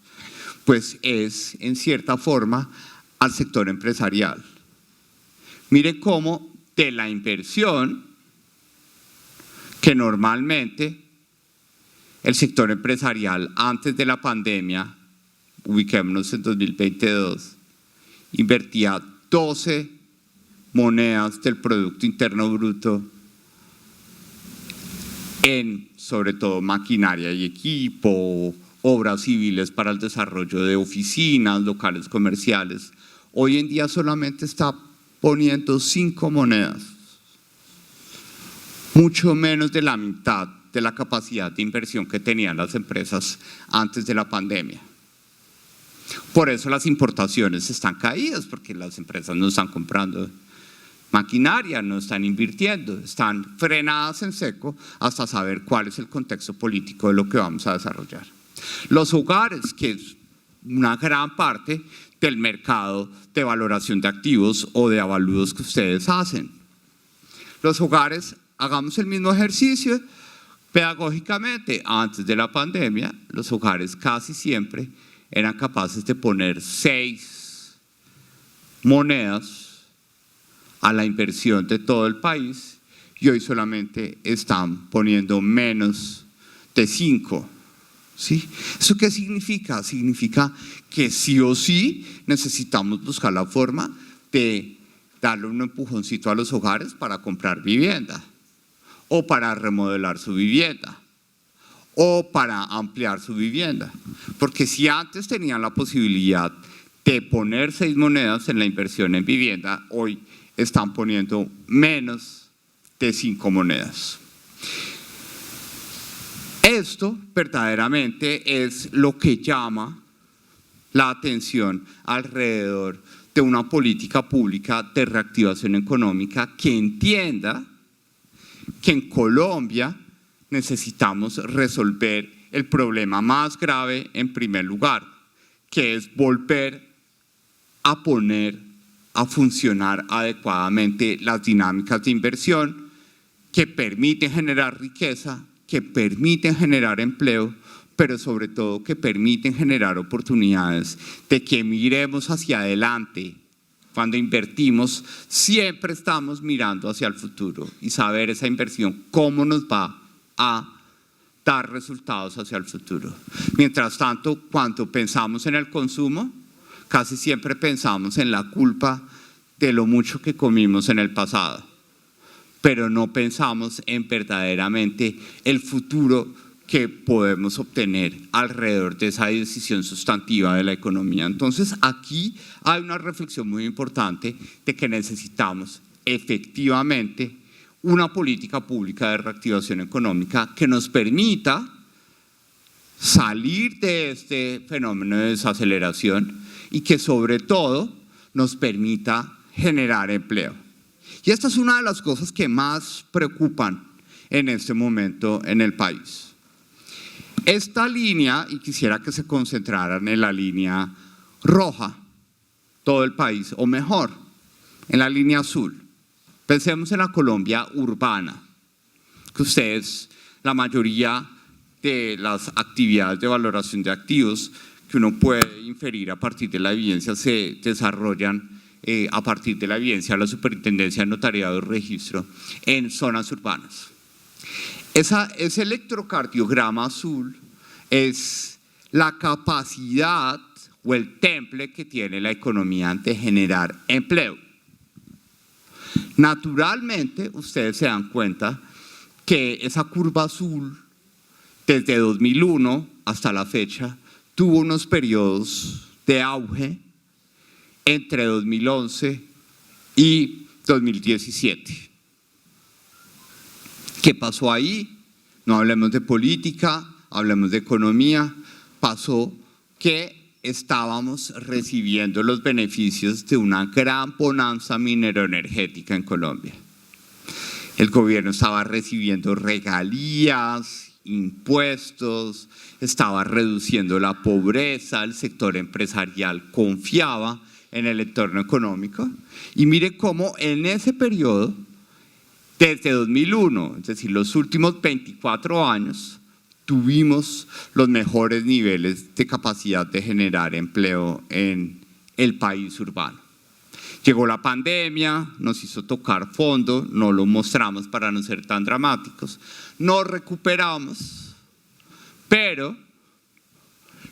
pues es en cierta forma al sector empresarial. Mire cómo de la inversión que normalmente el sector empresarial antes de la pandemia, ubiquémonos en 2022, invertía 12 monedas del Producto Interno Bruto en sobre todo maquinaria y equipo, obras civiles para el desarrollo de oficinas, locales comerciales. Hoy en día solamente está poniendo 5 monedas, mucho menos de la mitad de la capacidad de inversión que tenían las empresas antes de la pandemia. Por eso las importaciones están caídas, porque las empresas no están comprando maquinaria, no están invirtiendo, están frenadas en seco hasta saber cuál es el contexto político de lo que vamos a desarrollar. Los hogares, que es una gran parte del mercado de valoración de activos o de avalúos que ustedes hacen. Los hogares, hagamos el mismo ejercicio pedagógicamente. Antes de la pandemia, los hogares casi siempre eran capaces de poner 6 monedas a la inversión de todo el país y hoy solamente están poniendo menos de 5. ¿Sí? ¿Eso qué significa? Significa que sí o sí necesitamos buscar la forma de darle un empujoncito a los hogares para comprar vivienda o para remodelar su vivienda o para ampliar su vivienda. Porque si antes tenían la posibilidad de poner 6 monedas en la inversión en vivienda, hoy están poniendo menos de 5 monedas. Esto verdaderamente es lo que llama la atención alrededor de una política pública de reactivación económica que entienda que en Colombia necesitamos resolver el problema más grave en primer lugar, que es volver a poner a funcionar adecuadamente las dinámicas de inversión que permiten generar riqueza, que permiten generar empleo, pero sobre todo que permiten generar oportunidades de que miremos hacia adelante. Cuando invertimos, siempre estamos mirando hacia el futuro y saber esa inversión, cómo nos va a dar resultados hacia el futuro. Mientras tanto, cuando pensamos en el consumo, casi siempre pensamos en la culpa de lo mucho que comimos en el pasado, pero no pensamos en verdaderamente el futuro que podemos obtener alrededor de esa decisión sustantiva de la economía. Entonces, aquí hay una reflexión muy importante de que necesitamos efectivamente una política pública de reactivación económica que nos permita salir de este fenómeno de desaceleración y que sobre todo nos permita generar empleo. Y esta es una de las cosas que más preocupan en este momento en el país. Esta línea, y quisiera que se concentraran en la línea roja, todo el país, o mejor, en la línea azul. Pensemos en la Colombia urbana, que ustedes, la mayoría de las actividades de valoración de activos que uno puede inferir a partir de la evidencia se desarrollan a partir de la evidencia de la Superintendencia de Notariado y Registro en zonas urbanas. Ese electrocardiograma azul es la capacidad o el temple que tiene la economía de generar empleo. Naturalmente, ustedes se dan cuenta que esa curva azul, desde 2001 hasta la fecha, tuvo unos periodos de auge entre 2011 y 2017. ¿Qué pasó ahí? No hablemos de política, hablemos de economía. Pasó que estábamos recibiendo los beneficios de una gran bonanza mineroenergética en Colombia. El gobierno estaba recibiendo regalías, impuestos, estaba reduciendo la pobreza, el sector empresarial confiaba en el entorno económico. Y mire cómo en ese periodo, desde 2001, es decir, los últimos 24 años, tuvimos los mejores niveles de capacidad de generar empleo en el país urbano. Llegó la pandemia, nos hizo tocar fondo, no lo mostramos para no ser tan dramáticos, nos recuperamos, pero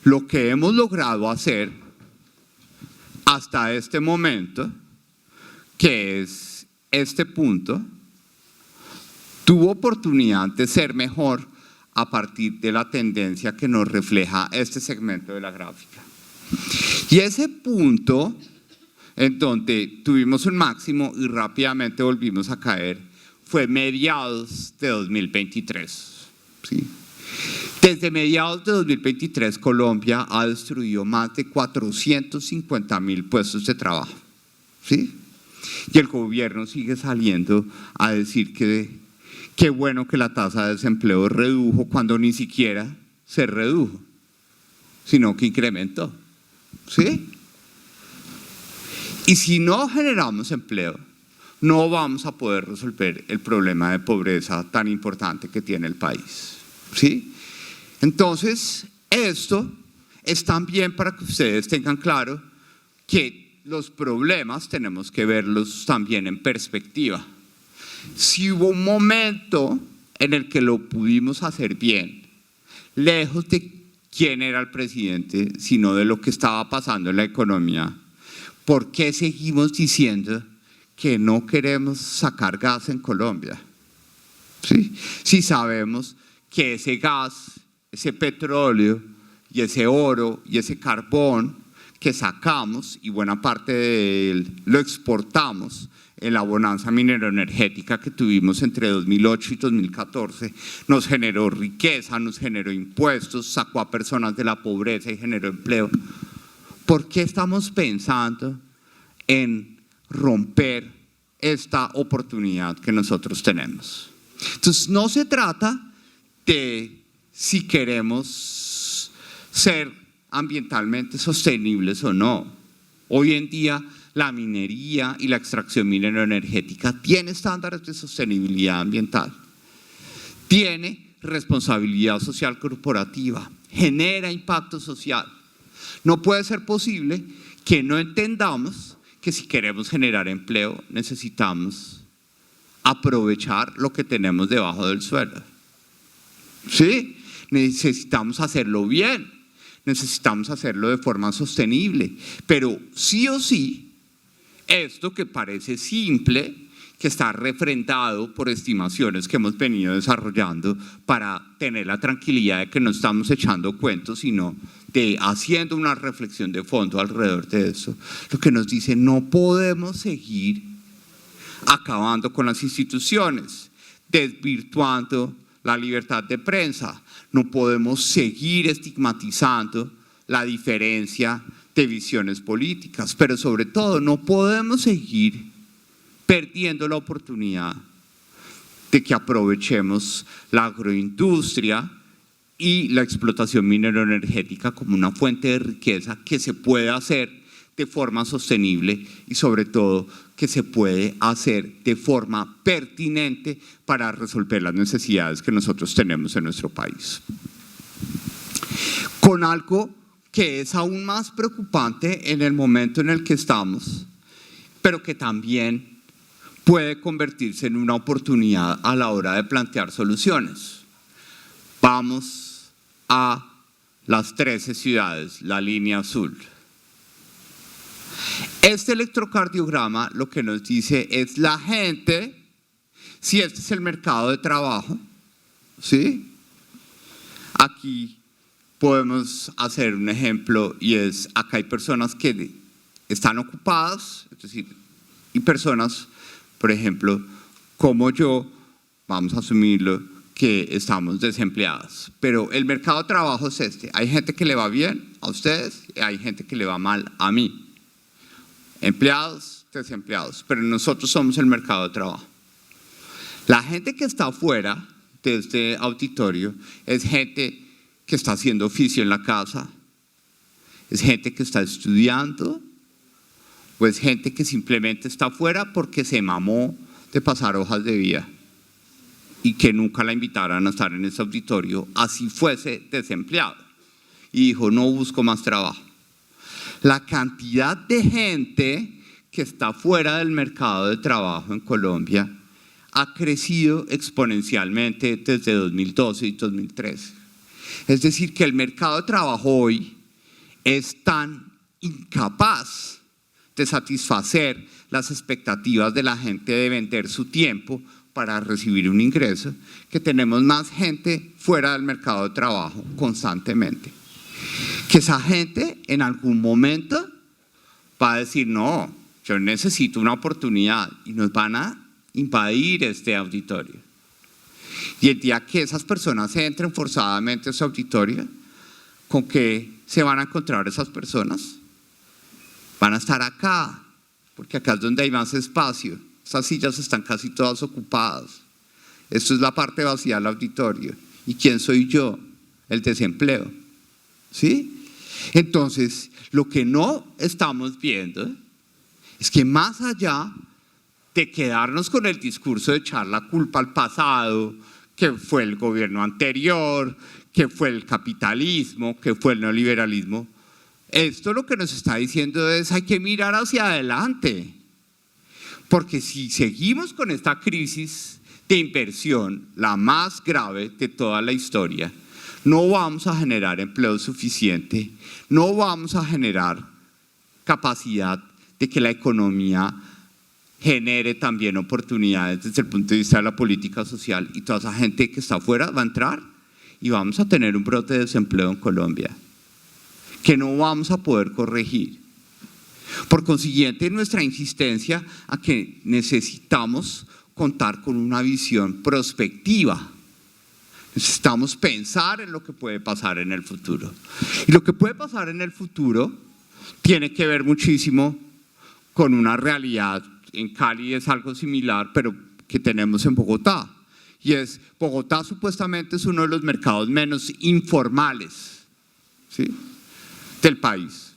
lo que hemos logrado hacer hasta este momento, que es este punto, tuvo oportunidad de ser mejor a partir de la tendencia que nos refleja este segmento de la gráfica. Y ese punto en donde tuvimos un máximo y rápidamente volvimos a caer fue mediados de 2023. ¿Sí? Desde mediados de 2023 Colombia ha destruido más de 450.000 puestos de trabajo. ¿Sí? Y el gobierno sigue saliendo a decir que qué bueno que la tasa de desempleo redujo cuando ni siquiera se redujo, sino que incrementó. ¿Sí? Y si no generamos empleo, no vamos a poder resolver el problema de pobreza tan importante que tiene el país. ¿Sí? Entonces, esto es también para que ustedes tengan claro que los problemas tenemos que verlos también en perspectiva. Si hubo un momento en el que lo pudimos hacer bien, lejos de quién era el presidente, sino de lo que estaba pasando en la economía, ¿por qué seguimos diciendo que no queremos sacar gas en Colombia? ¿Sí? Si sabemos que ese gas, ese petróleo y ese oro y ese carbón que sacamos y buena parte de él lo exportamos en la bonanza mineroenergética que tuvimos entre 2008 y 2014, nos generó riqueza, nos generó impuestos, sacó a personas de la pobreza y generó empleo. ¿Por qué estamos pensando en romper esta oportunidad que nosotros tenemos? Entonces, no se trata de si queremos ser ambientalmente sostenibles o no. Hoy en día la minería y la extracción mineroenergética tiene estándares de sostenibilidad ambiental, tiene responsabilidad social corporativa, genera impacto social. No puede ser posible que no entendamos que si queremos generar empleo necesitamos aprovechar lo que tenemos debajo del suelo. ¿Sí? Necesitamos hacerlo bien, necesitamos hacerlo de forma sostenible, pero sí o sí, esto que parece simple, que está refrendado por estimaciones que hemos venido desarrollando para tener la tranquilidad de que no estamos echando cuentos, sino de haciendo una reflexión de fondo alrededor de eso. Lo que nos dice, no podemos seguir acabando con las instituciones, desvirtuando la libertad de prensa, no podemos seguir estigmatizando la diferencia de visiones políticas, pero sobre todo no podemos seguir perdiendo la oportunidad de que aprovechemos la agroindustria y la explotación mineroenergética como una fuente de riqueza que se puede hacer de forma sostenible y sobre todo que se puede hacer de forma pertinente para resolver las necesidades que nosotros tenemos en nuestro país. Con algo que es aún más preocupante en el momento en el que estamos, pero que también puede convertirse en una oportunidad a la hora de plantear soluciones. Vamos a las 13 ciudades, la línea azul. Este electrocardiograma lo que nos dice es la gente, si este es el mercado de trabajo, ¿sí? Aquí podemos hacer un ejemplo y es, acá hay personas que están ocupadas, es decir, y personas, por ejemplo, como yo, vamos a asumirlo, que estamos desempleados. Pero el mercado de trabajo es este, hay gente que le va bien a ustedes y hay gente que le va mal a mí. Empleados, desempleados, pero nosotros somos el mercado de trabajo. La gente que está afuera de este auditorio es gente que está haciendo oficio en la casa, es gente que está estudiando, o es gente que simplemente está afuera porque se mamó de pasar hojas de vida y que nunca la invitaran a estar en ese auditorio, así fuese desempleado, y dijo, no busco más trabajo. La cantidad de gente que está fuera del mercado de trabajo en Colombia ha crecido exponencialmente desde 2012 y 2013. Es decir, que el mercado de trabajo hoy es tan incapaz de satisfacer las expectativas de la gente de vender su tiempo para recibir un ingreso, que tenemos más gente fuera del mercado de trabajo constantemente. Que esa gente en algún momento va a decir, no, yo necesito una oportunidad, y nos van a invadir este auditorio. Y el día que esas personas entren forzadamente a ese auditorio, ¿con qué se van a encontrar esas personas? Van a estar acá, porque acá es donde hay más espacio. Estas sillas están casi todas ocupadas. Esto es la parte vacía del auditorio. ¿Y quién soy yo? El desempleo. ¿Sí? Entonces, lo que no estamos viendo es que más allá de quedarnos con el discurso de echar la culpa al pasado, que fue el gobierno anterior, que fue el capitalismo, que fue el neoliberalismo, esto lo que nos está diciendo es hay que mirar hacia adelante. Porque si seguimos con esta crisis de inversión, la más grave de toda la historia, no vamos a generar empleo suficiente, no vamos a generar capacidad de que la economía genere también oportunidades desde el punto de vista de la política social, y toda esa gente que está afuera va a entrar y vamos a tener un brote de desempleo en Colombia que no vamos a poder corregir. Por consiguiente, nuestra insistencia a que necesitamos contar con una visión prospectiva. Necesitamos pensar en lo que puede pasar en el futuro. Y lo que puede pasar en el futuro tiene que ver muchísimo con una realidad. En Cali es algo similar, pero que tenemos en Bogotá. Y es, Bogotá supuestamente es uno de los mercados menos informales, ¿sí?, del país.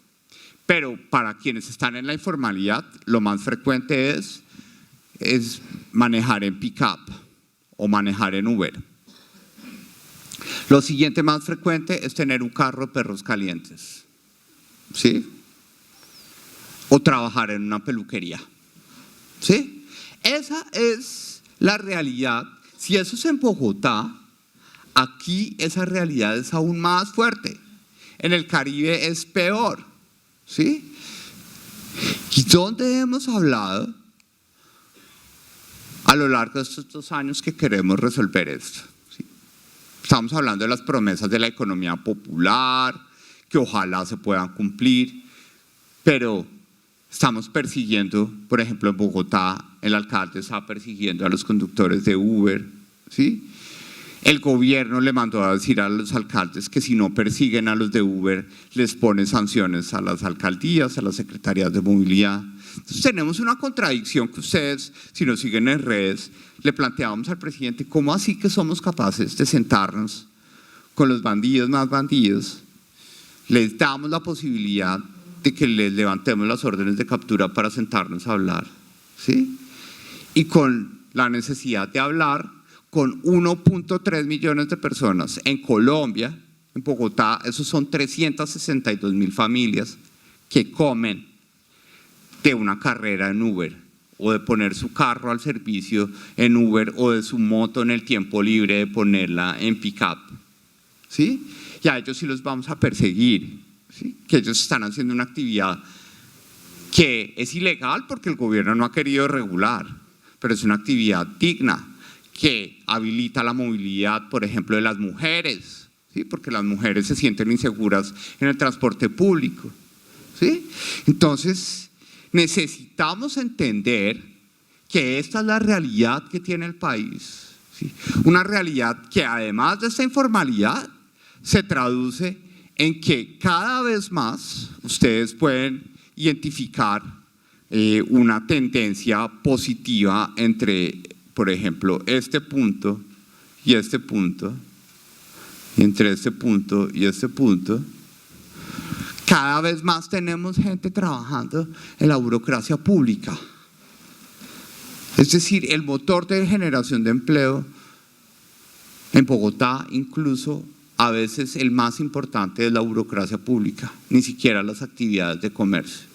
Pero para quienes están en la informalidad, lo más frecuente es manejar en pick-up o manejar en Uber. Lo siguiente más frecuente es tener un carro de perros calientes, ¿sí?, o trabajar en una peluquería, ¿sí? Esa es la realidad. Si eso es en Bogotá, aquí esa realidad es aún más fuerte. En el Caribe es peor, ¿sí? ¿Y dónde hemos hablado a lo largo de estos 2 años que queremos resolver esto? ¿Sí? Estamos hablando de las promesas de la economía popular, que ojalá se puedan cumplir, pero estamos persiguiendo, por ejemplo, en Bogotá, el alcalde está persiguiendo a los conductores de Uber, ¿sí? El gobierno le mandó a decir a los alcaldes que si no persiguen a los de Uber, les pone sanciones a las alcaldías, a las secretarías de movilidad. Entonces tenemos una contradicción que ustedes, si nos siguen en redes, le planteábamos al presidente: ¿cómo así que somos capaces de sentarnos con los bandidos más bandidos? Les damos la posibilidad de que les levantemos las órdenes de captura para sentarnos a hablar, ¿sí? Y con la necesidad de hablar con 1.3 millones de personas en Colombia, en Bogotá, esos son 362.000 familias que comen de una carrera en Uber, o de poner su carro al servicio en Uber, o de su moto en el tiempo libre de ponerla en pick-up, ¿sí? Y a ellos sí los vamos a perseguir, ¿sí? Que ellos están haciendo una actividad que es ilegal porque el gobierno no ha querido regular, pero es una actividad digna que habilita la movilidad, por ejemplo, de las mujeres, ¿sí? Porque las mujeres se sienten inseguras en el transporte público, ¿sí? Entonces, necesitamos entender que esta es la realidad que tiene el país, ¿sí? Una realidad que además de esta informalidad se traduce en que cada vez más ustedes pueden identificar una tendencia positiva entre, por ejemplo, este punto y este punto, y entre este punto y este punto. Cada vez más tenemos gente trabajando en la burocracia pública. Es decir, el motor de generación de empleo en Bogotá, incluso a veces el más importante es la burocracia pública, ni siquiera las actividades de comercio.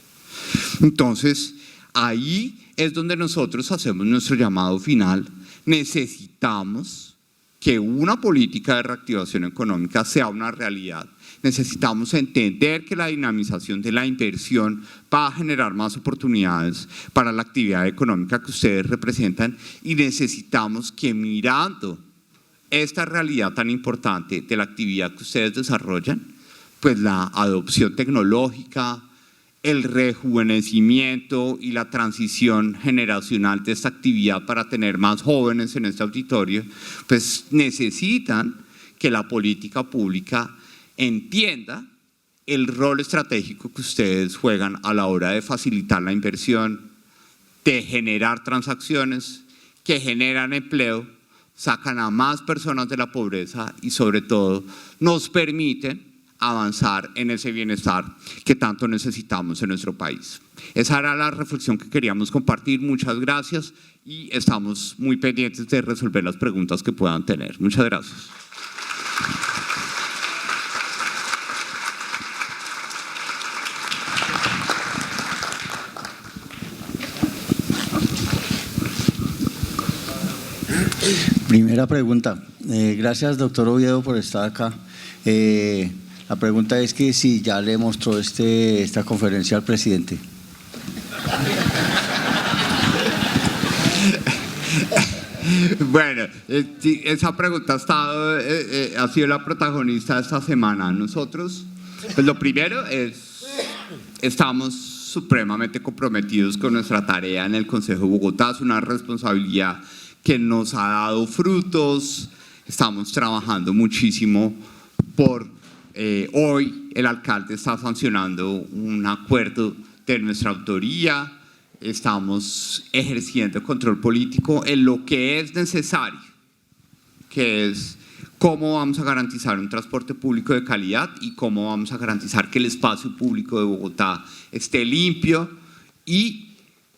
Entonces, ahí es donde nosotros hacemos nuestro llamado final. Necesitamos que una política de reactivación económica sea una realidad. necesitamos entender que la dinamización de la inversión va a generar más oportunidades para la actividad económica que ustedes representan, y necesitamos que, mirando esta realidad tan importante de la actividad que ustedes desarrollan, pues la adopción tecnológica, el rejuvenecimiento y la transición generacional de esta actividad para tener más jóvenes en este auditorio, pues necesitan que la política pública entienda el rol estratégico que ustedes juegan a la hora de facilitar la inversión, de generar transacciones que generan empleo, sacan a más personas de la pobreza y sobre todo nos permiten avanzar en ese bienestar que tanto necesitamos en nuestro país. Esa era la reflexión que queríamos compartir. Muchas gracias y estamos muy pendientes de resolver las preguntas que puedan tener. Muchas gracias. Primera pregunta. Gracias, doctor Oviedo, por estar acá. La pregunta es que si ya le mostró esta conferencia al presidente. Bueno, esa pregunta ha sido la protagonista de esta semana. Nosotros, pues lo primero es, estamos supremamente comprometidos con nuestra tarea en el Consejo de Bogotá. Es una responsabilidad que nos ha dado frutos. Estamos trabajando muchísimo por… hoy el alcalde está sancionando un acuerdo de nuestra autoría. Estamos ejerciendo control político en lo que es necesario, que es cómo vamos a garantizar un transporte público de calidad y cómo vamos a garantizar que el espacio público de Bogotá esté limpio y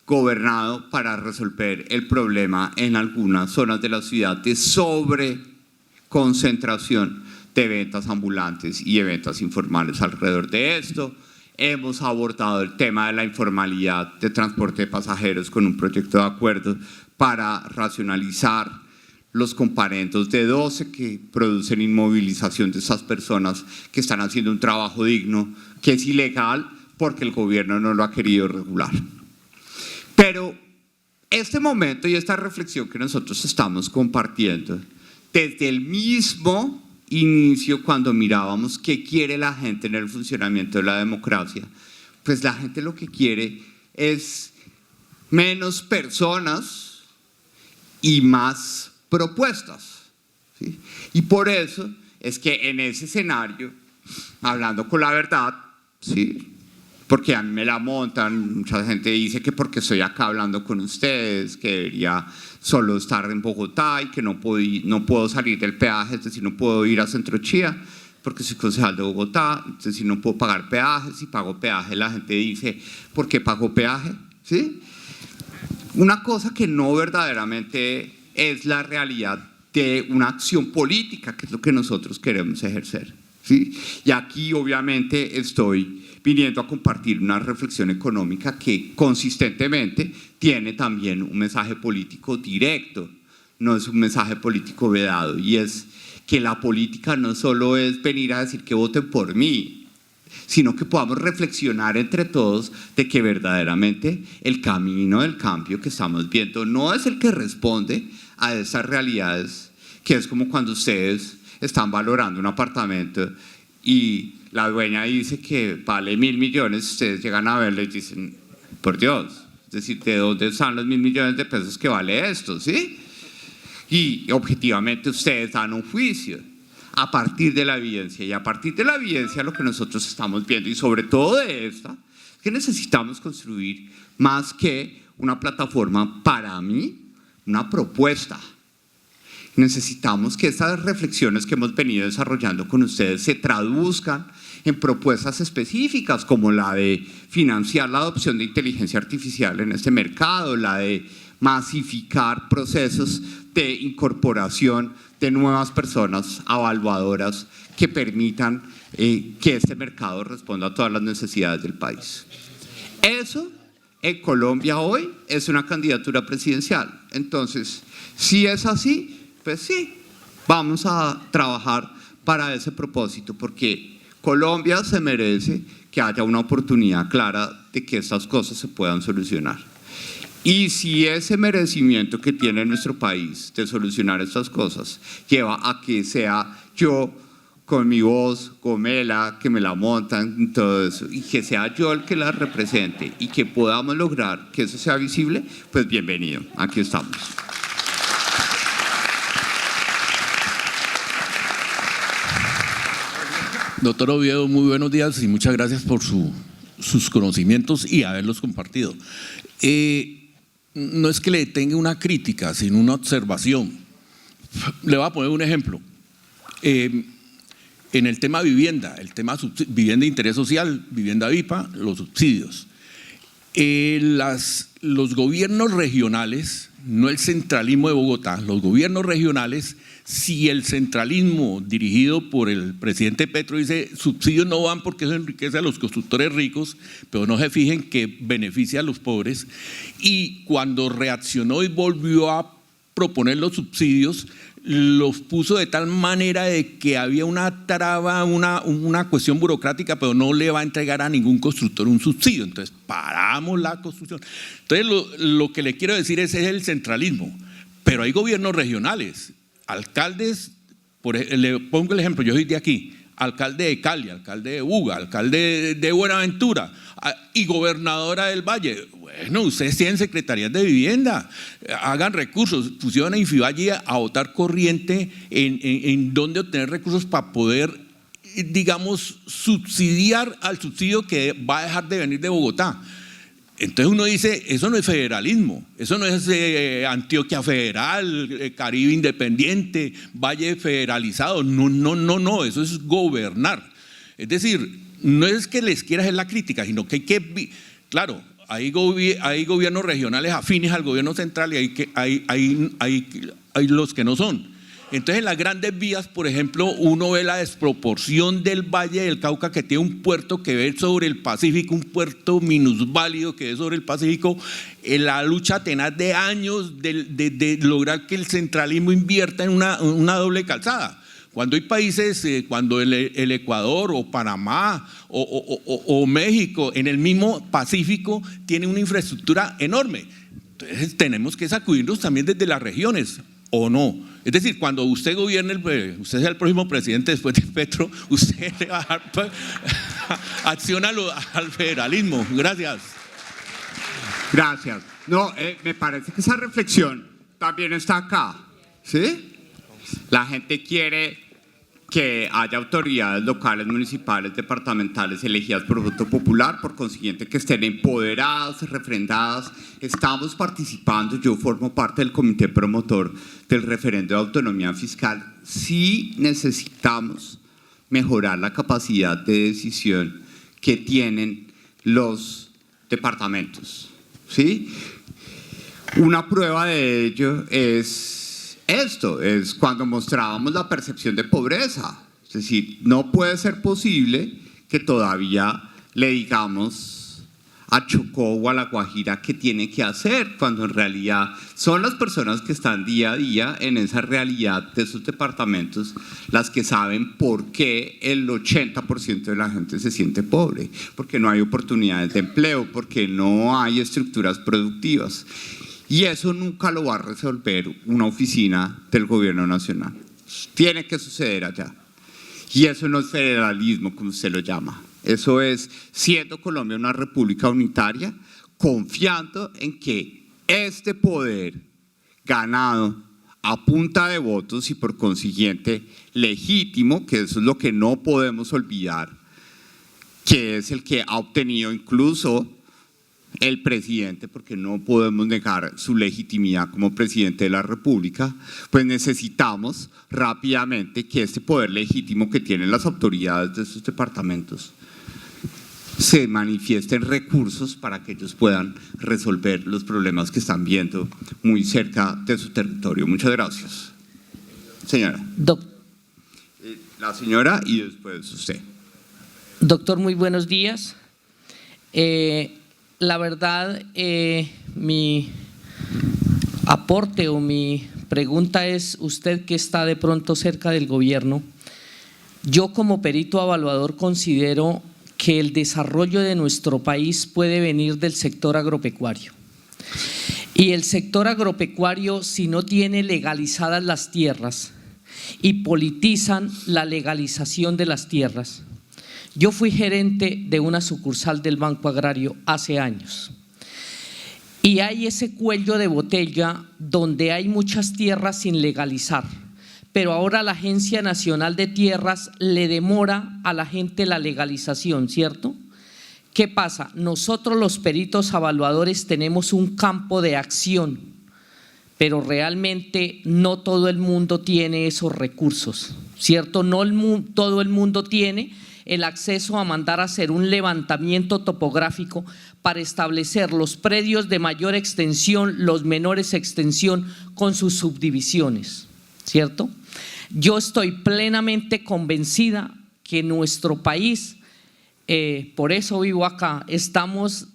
gobernado para resolver el problema en algunas zonas de la ciudad de sobreconcentración de ventas ambulantes y de ventas informales. Alrededor de esto hemos abordado el tema de la informalidad de transporte de pasajeros con un proyecto de acuerdo para racionalizar los comparendos de 12 que producen inmovilización de esas personas que están haciendo un trabajo digno, que es ilegal porque el gobierno no lo ha querido regular. Pero este momento y esta reflexión que nosotros estamos compartiendo, desde el mismo inicio, cuando mirábamos qué quiere la gente en el funcionamiento de la democracia, pues la gente lo que quiere es menos personas y más propuestas, ¿sí? Y por eso es que en ese escenario, hablando con la verdad, ¿sí?, porque a mí me la montan, mucha gente dice que porque estoy acá hablando con ustedes, que debería solo estar en Bogotá y que no puedo salir del peaje, es decir, no puedo ir a Centro Chía porque soy concejal de Bogotá, es decir, no puedo pagar peaje. Si pago peaje, la gente dice, ¿por qué pago peaje? ¿Sí? Una cosa que no verdaderamente es la realidad de una acción política, que es lo que nosotros queremos ejercer, ¿sí? Y aquí obviamente estoy viniendo a compartir una reflexión económica que consistentemente tiene también un mensaje político directo, no es un mensaje político vedado, y es que la política no solo es venir a decir que voten por mí, sino que podamos reflexionar entre todos de que verdaderamente el camino del cambio que estamos viendo no es el que responde a esas realidades, que es como cuando ustedes están valorando un apartamento y la dueña dice que vale 1.000 millones, ustedes llegan a verle y dicen, por Dios, es decir, ¿de dónde están los 1.000 millones de pesos que vale esto? ¿Sí? Y objetivamente ustedes dan un juicio a partir de la evidencia, y a partir de la evidencia lo que nosotros estamos viendo, y sobre todo de esta, es que necesitamos construir más que una plataforma, para mí, una propuesta. Necesitamos que estas reflexiones que hemos venido desarrollando con ustedes se traduzcan en propuestas específicas, como la de financiar la adopción de inteligencia artificial en este mercado, la de masificar procesos de incorporación de nuevas personas evaluadoras que permitan que este mercado responda a todas las necesidades del país. Eso en Colombia hoy es una candidatura presidencial. Entonces, si es así, pues sí, vamos a trabajar para ese propósito, porque Colombia se merece que haya una oportunidad clara de que estas cosas se puedan solucionar. Y si ese merecimiento que tiene nuestro país de solucionar estas cosas lleva a que sea yo con mi voz, Gomela, que me la montan, todo eso, y que sea yo el que la represente y que podamos lograr que eso sea visible, pues bienvenido, aquí estamos. Doctor Oviedo, muy buenos días y muchas gracias por sus conocimientos y haberlos compartido. No es que le tenga una crítica, sino una observación. Le voy a poner un ejemplo. En el tema vivienda, vivienda de interés social, vivienda VIPA, los subsidios. Los gobiernos regionales, no el centralismo de Bogotá, los gobiernos regionales, si el centralismo dirigido por el presidente Petro dice subsidios no van porque eso enriquece a los constructores ricos, pero no se fijen que beneficia a los pobres, y cuando reaccionó y volvió a proponer los subsidios, los puso de tal manera de que había una traba, una cuestión burocrática, pero no le va a entregar a ningún constructor un subsidio. Entonces paramos la construcción. Entonces lo que le quiero decir es el centralismo, pero hay gobiernos regionales, alcaldes, le pongo el ejemplo, yo soy de aquí, alcalde de Cali, alcalde de Buga, alcalde de Buenaventura y gobernadora del Valle. Bueno, ustedes tienen secretarías de vivienda, hagan recursos, pusieron a Infivalle a botar corriente en dónde obtener recursos para poder, digamos, subsidiar al subsidio que va a dejar de venir de Bogotá. Entonces uno dice, eso no es federalismo, eso no es Antioquia federal, Caribe independiente, Valle federalizado, no, eso es gobernar. Es decir, no es que les quiera hacer la crítica, sino que hay que, claro, hay gobiernos regionales afines al gobierno central y hay los que no son. Entonces en las grandes vías, por ejemplo, uno ve la desproporción del Valle del Cauca, que tiene un puerto que ve sobre el Pacífico, un puerto minusválido que ve sobre el Pacífico, en la lucha tenaz de años de lograr que el centralismo invierta en una doble calzada. Cuando hay países, cuando el Ecuador o Panamá o México en el mismo Pacífico tiene una infraestructura enorme, entonces tenemos que sacudirnos también desde las regiones, ¿o no? Es decir, cuando usted gobierne, usted sea el próximo presidente después de Petro, usted le va a dar acción al federalismo. Gracias. Gracias. No, me parece que esa reflexión también está acá, ¿sí? La gente quiere que haya autoridades locales, municipales, departamentales elegidas por voto popular, por consiguiente que estén empoderadas, refrendadas. Estamos participando, yo formo parte del comité promotor del referendo de autonomía fiscal. Sí necesitamos mejorar la capacidad de decisión que tienen los departamentos, ¿sí? Una prueba de ello es esto, es cuando mostrábamos la percepción de pobreza. Es decir, no puede ser posible que todavía le digamos a Chocó o a La Guajira qué tiene que hacer, cuando en realidad son las personas que están día a día en esa realidad de esos departamentos las que saben por qué el 80% de la gente se siente pobre, porque no hay oportunidades de empleo, porque no hay estructuras productivas. Y eso nunca lo va a resolver una oficina del gobierno nacional. Tiene que suceder allá. Y eso no es federalismo, como usted lo llama. Eso es siendo Colombia una república unitaria, confiando en que este poder ganado a punta de votos y por consiguiente legítimo, que eso es lo que no podemos olvidar, que es el que ha obtenido incluso el presidente, porque no podemos negar su legitimidad como presidente de la República, pues necesitamos rápidamente que este poder legítimo que tienen las autoridades de estos departamentos se manifiesten recursos para que ellos puedan resolver los problemas que están viendo muy cerca de su territorio. Muchas gracias. Señora. La señora y después usted. Doctor, muy buenos días. La verdad, mi aporte o mi pregunta es, usted que está de pronto cerca del gobierno, Yo como perito evaluador considero que el desarrollo de nuestro país puede venir del sector agropecuario. Y el sector agropecuario, si no tiene legalizadas las tierras y politizan la legalización de las tierras. Yo fui gerente de una sucursal del Banco Agrario hace años. Y hay ese cuello de botella donde hay muchas tierras sin legalizar, pero ahora la Agencia Nacional de Tierras le demora a la gente la legalización, ¿cierto? ¿Qué pasa? Nosotros los peritos evaluadores tenemos un campo de acción, pero realmente no todo el mundo tiene esos recursos, ¿cierto? No todo el mundo tiene el acceso a mandar a hacer un levantamiento topográfico para establecer los predios de mayor extensión, los menores extensión con sus subdivisiones, ¿cierto? Yo estoy plenamente convencida que nuestro país, por eso vivo acá, estamos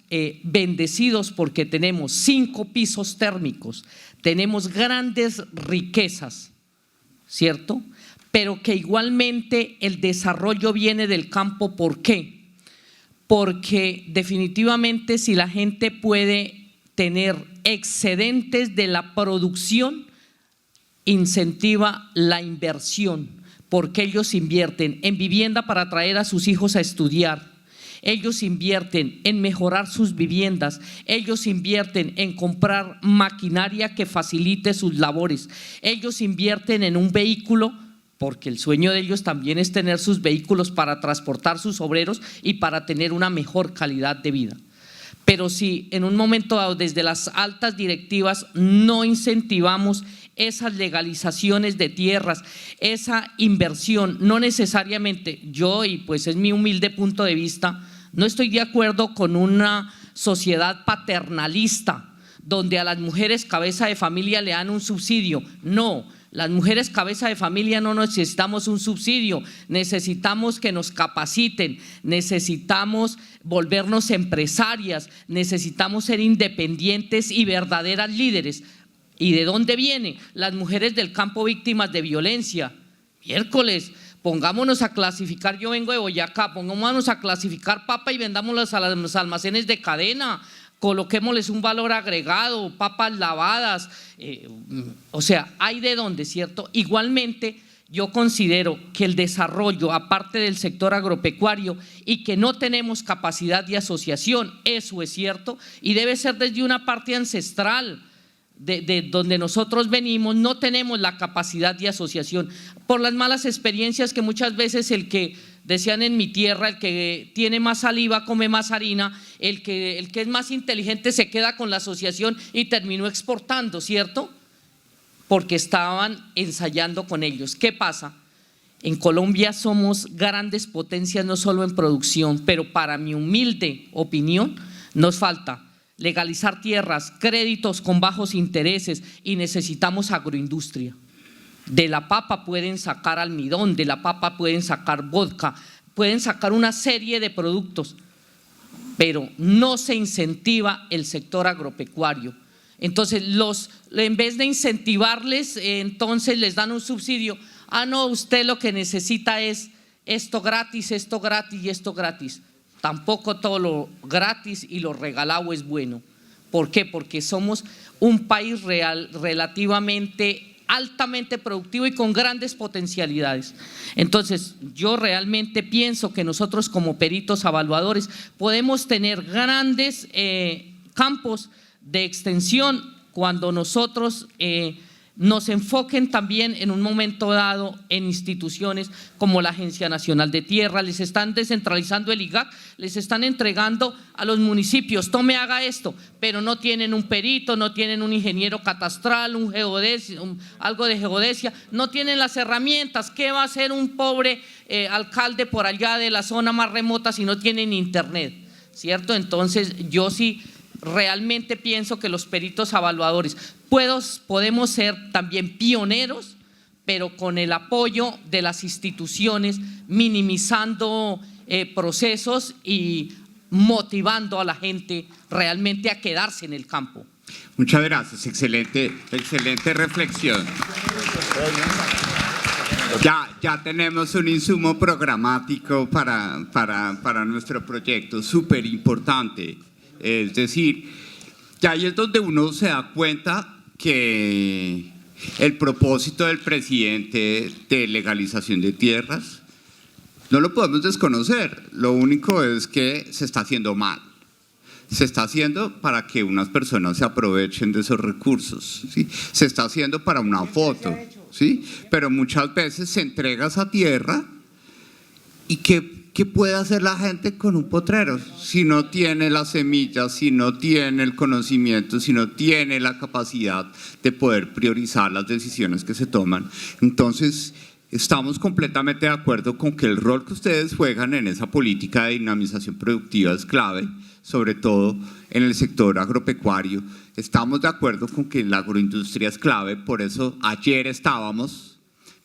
bendecidos porque tenemos 5 pisos térmicos, tenemos grandes riquezas, ¿cierto? Pero que igualmente el desarrollo viene del campo. ¿Por qué? Porque definitivamente si la gente puede tener excedentes de la producción, incentiva la inversión, porque ellos invierten en vivienda para traer a sus hijos a estudiar, ellos invierten en mejorar sus viviendas, ellos invierten en comprar maquinaria que facilite sus labores, ellos invierten en un vehículo, porque el sueño de ellos también es tener sus vehículos para transportar sus obreros y para tener una mejor calidad de vida. Pero si en un momento dado desde las altas directivas no incentivamos esas legalizaciones de tierras, esa inversión, no necesariamente yo, y pues es mi humilde punto de vista, no estoy de acuerdo con una sociedad paternalista donde a las mujeres cabeza de familia le dan un subsidio. No, las mujeres cabeza de familia no necesitamos un subsidio, necesitamos que nos capaciten, necesitamos volvernos empresarias, necesitamos ser independientes y verdaderas líderes. ¿Y de dónde viene? Las mujeres del campo víctimas de violencia. Miércoles, pongámonos a clasificar, yo vengo de Boyacá, pongámonos a clasificar papa y vendámoslas a los almacenes de cadena, coloquémosles un valor agregado, papas lavadas, o sea, hay de dónde, ¿cierto? Igualmente, yo considero que el desarrollo, aparte del sector agropecuario, y que no tenemos capacidad de asociación, eso es cierto, y debe ser desde una parte ancestral, de donde nosotros venimos, no tenemos la capacidad de asociación por las malas experiencias que muchas veces el que, decían en mi tierra, el que tiene más saliva come más harina, el que es más inteligente se queda con la asociación y terminó exportando, ¿cierto? Porque estaban ensayando con ellos. ¿Qué pasa? En Colombia somos grandes potencias no solo en producción, pero para mi humilde opinión nos falta legalizar tierras, créditos con bajos intereses y necesitamos agroindustria. De la papa pueden sacar almidón, de la papa pueden sacar vodka, pueden sacar una serie de productos, pero no se incentiva el sector agropecuario. Entonces, en vez de incentivarles, entonces les dan un subsidio. Ah, no, usted lo que necesita es esto gratis y esto gratis. Tampoco todo lo gratis y lo regalado es bueno. ¿Por qué? Porque somos un país relativamente altamente productivo y con grandes potencialidades. Entonces, yo realmente pienso que nosotros como peritos evaluadores podemos tener grandes campos de extensión cuando nosotros nos enfoquen también en un momento dado en instituciones como la Agencia Nacional de Tierra. Les están descentralizando el IGAC, les están entregando a los municipios, tome, haga esto, pero no tienen un perito, no tienen un ingeniero catastral, un geodesia, algo de geodesia, no tienen las herramientas. ¿Qué va a hacer un pobre alcalde por allá de la zona más remota si no tienen internet? ¿Cierto? Entonces yo sí realmente pienso que los peritos evaluadores podemos ser también pioneros, pero con el apoyo de las instituciones, minimizando procesos y motivando a la gente realmente a quedarse en el campo. Muchas gracias, excelente reflexión. Ya tenemos un insumo programático para nuestro proyecto, súper importante. Es decir, ya ahí es donde uno se da cuenta que el propósito del presidente de legalización de tierras no lo podemos desconocer. Lo único es que se está haciendo mal. Se está haciendo para que unas personas se aprovechen de esos recursos, ¿sí? Se está haciendo para una foto, ¿sí? Pero muchas veces se entrega esa tierra y ¿qué puede hacer la gente con un potrero? Si no tiene las semillas, si no tiene el conocimiento, si no tiene la capacidad de poder priorizar las decisiones que se toman. Entonces, estamos completamente de acuerdo con que el rol que ustedes juegan en esa política de dinamización productiva es clave, sobre todo en el sector agropecuario. Estamos de acuerdo con que la agroindustria es clave, por eso ayer estábamos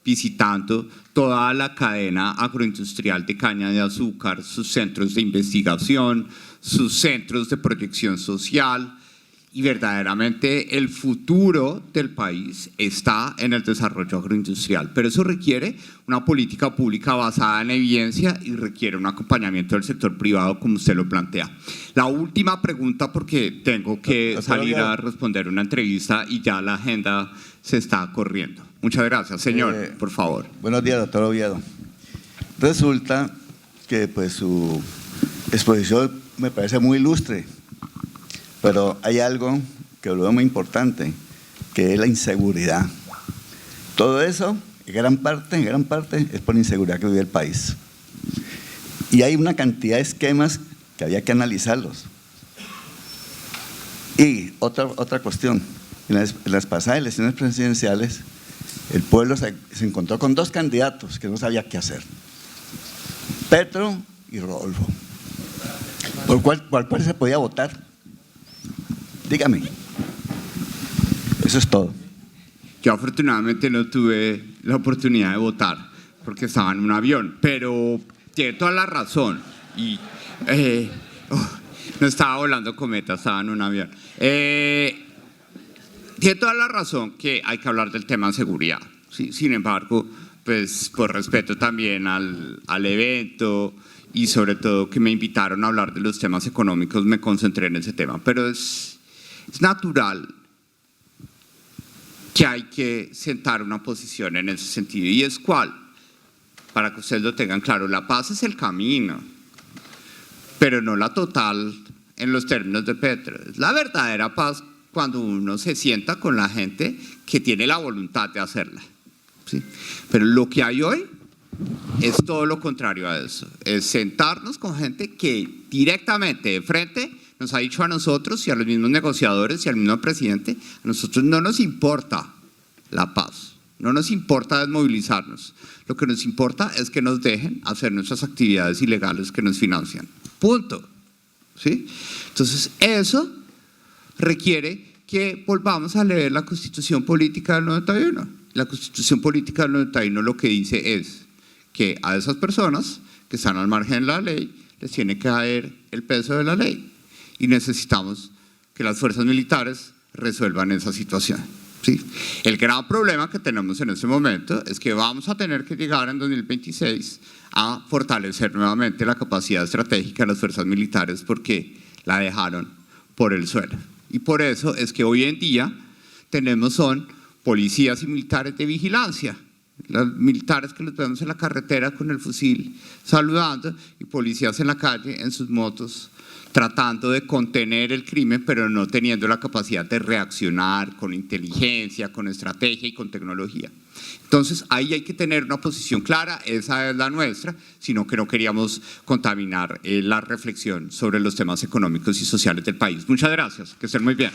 visitando toda la cadena agroindustrial de caña de azúcar, sus centros de investigación, sus centros de proyección social, y verdaderamente el futuro del país está en el desarrollo agroindustrial, pero eso requiere una política pública basada en evidencia y requiere un acompañamiento del sector privado como usted lo plantea. La última pregunta, porque tengo que salir a responder una entrevista y ya la agenda se está corriendo. Muchas gracias, señor, por favor. Buenos días, doctor Oviedo. Resulta que pues su exposición me parece muy ilustre, pero hay algo que lo veo muy importante, que es la inseguridad. Todo eso, en gran parte, es por la inseguridad que vive el país. Y hay una cantidad de esquemas que había que analizarlos. Y otra cuestión, en las pasadas elecciones presidenciales, el pueblo se encontró con dos candidatos que no sabía qué hacer, Petro y Rodolfo. ¿Por cuál se podía votar? Dígame. Eso es todo. Yo afortunadamente no tuve la oportunidad de votar porque estaba en un avión, pero tiene toda la razón. Y no estaba volando cometa, estaba en un avión. Tiene toda la razón que hay que hablar del tema de seguridad. ¿Sí? Sin embargo, pues por respeto también al evento y sobre todo que me invitaron a hablar de los temas económicos, me concentré en ese tema. Pero es natural que hay que sentar una posición en ese sentido. ¿Y es cuál? Para que ustedes lo tengan claro, la paz es el camino, pero no la total en los términos de Petro. Es la verdadera paz cuando uno se sienta con la gente que tiene la voluntad de hacerla, ¿sí? Pero lo que hay hoy es todo lo contrario a eso. Es sentarnos con gente que directamente de frente nos ha dicho a nosotros y a los mismos negociadores y al mismo presidente, a nosotros no nos importa la paz, no nos importa desmovilizarnos, lo que nos importa es que nos dejen hacer nuestras actividades ilegales que nos financian, punto, ¿sí? Entonces eso requiere que volvamos a leer la Constitución Política del 91. La Constitución Política del 91 lo que dice es que a esas personas que están al margen de la ley les tiene que caer el peso de la ley. Y necesitamos que las fuerzas militares resuelvan esa situación, ¿sí? El gran problema que tenemos en este momento es que vamos a tener que llegar en 2026 a fortalecer nuevamente la capacidad estratégica de las fuerzas militares porque la dejaron por el suelo. Y por eso es que hoy en día son policías y militares de vigilancia. Los militares que los vemos en la carretera con el fusil saludando y policías en la calle en sus motos tratando de contener el crimen, pero no teniendo la capacidad de reaccionar con inteligencia, con estrategia y con tecnología. Entonces, ahí hay que tener una posición clara, esa es la nuestra, sino que no queríamos contaminar la reflexión sobre los temas económicos y sociales del país. Muchas gracias, que estén muy bien.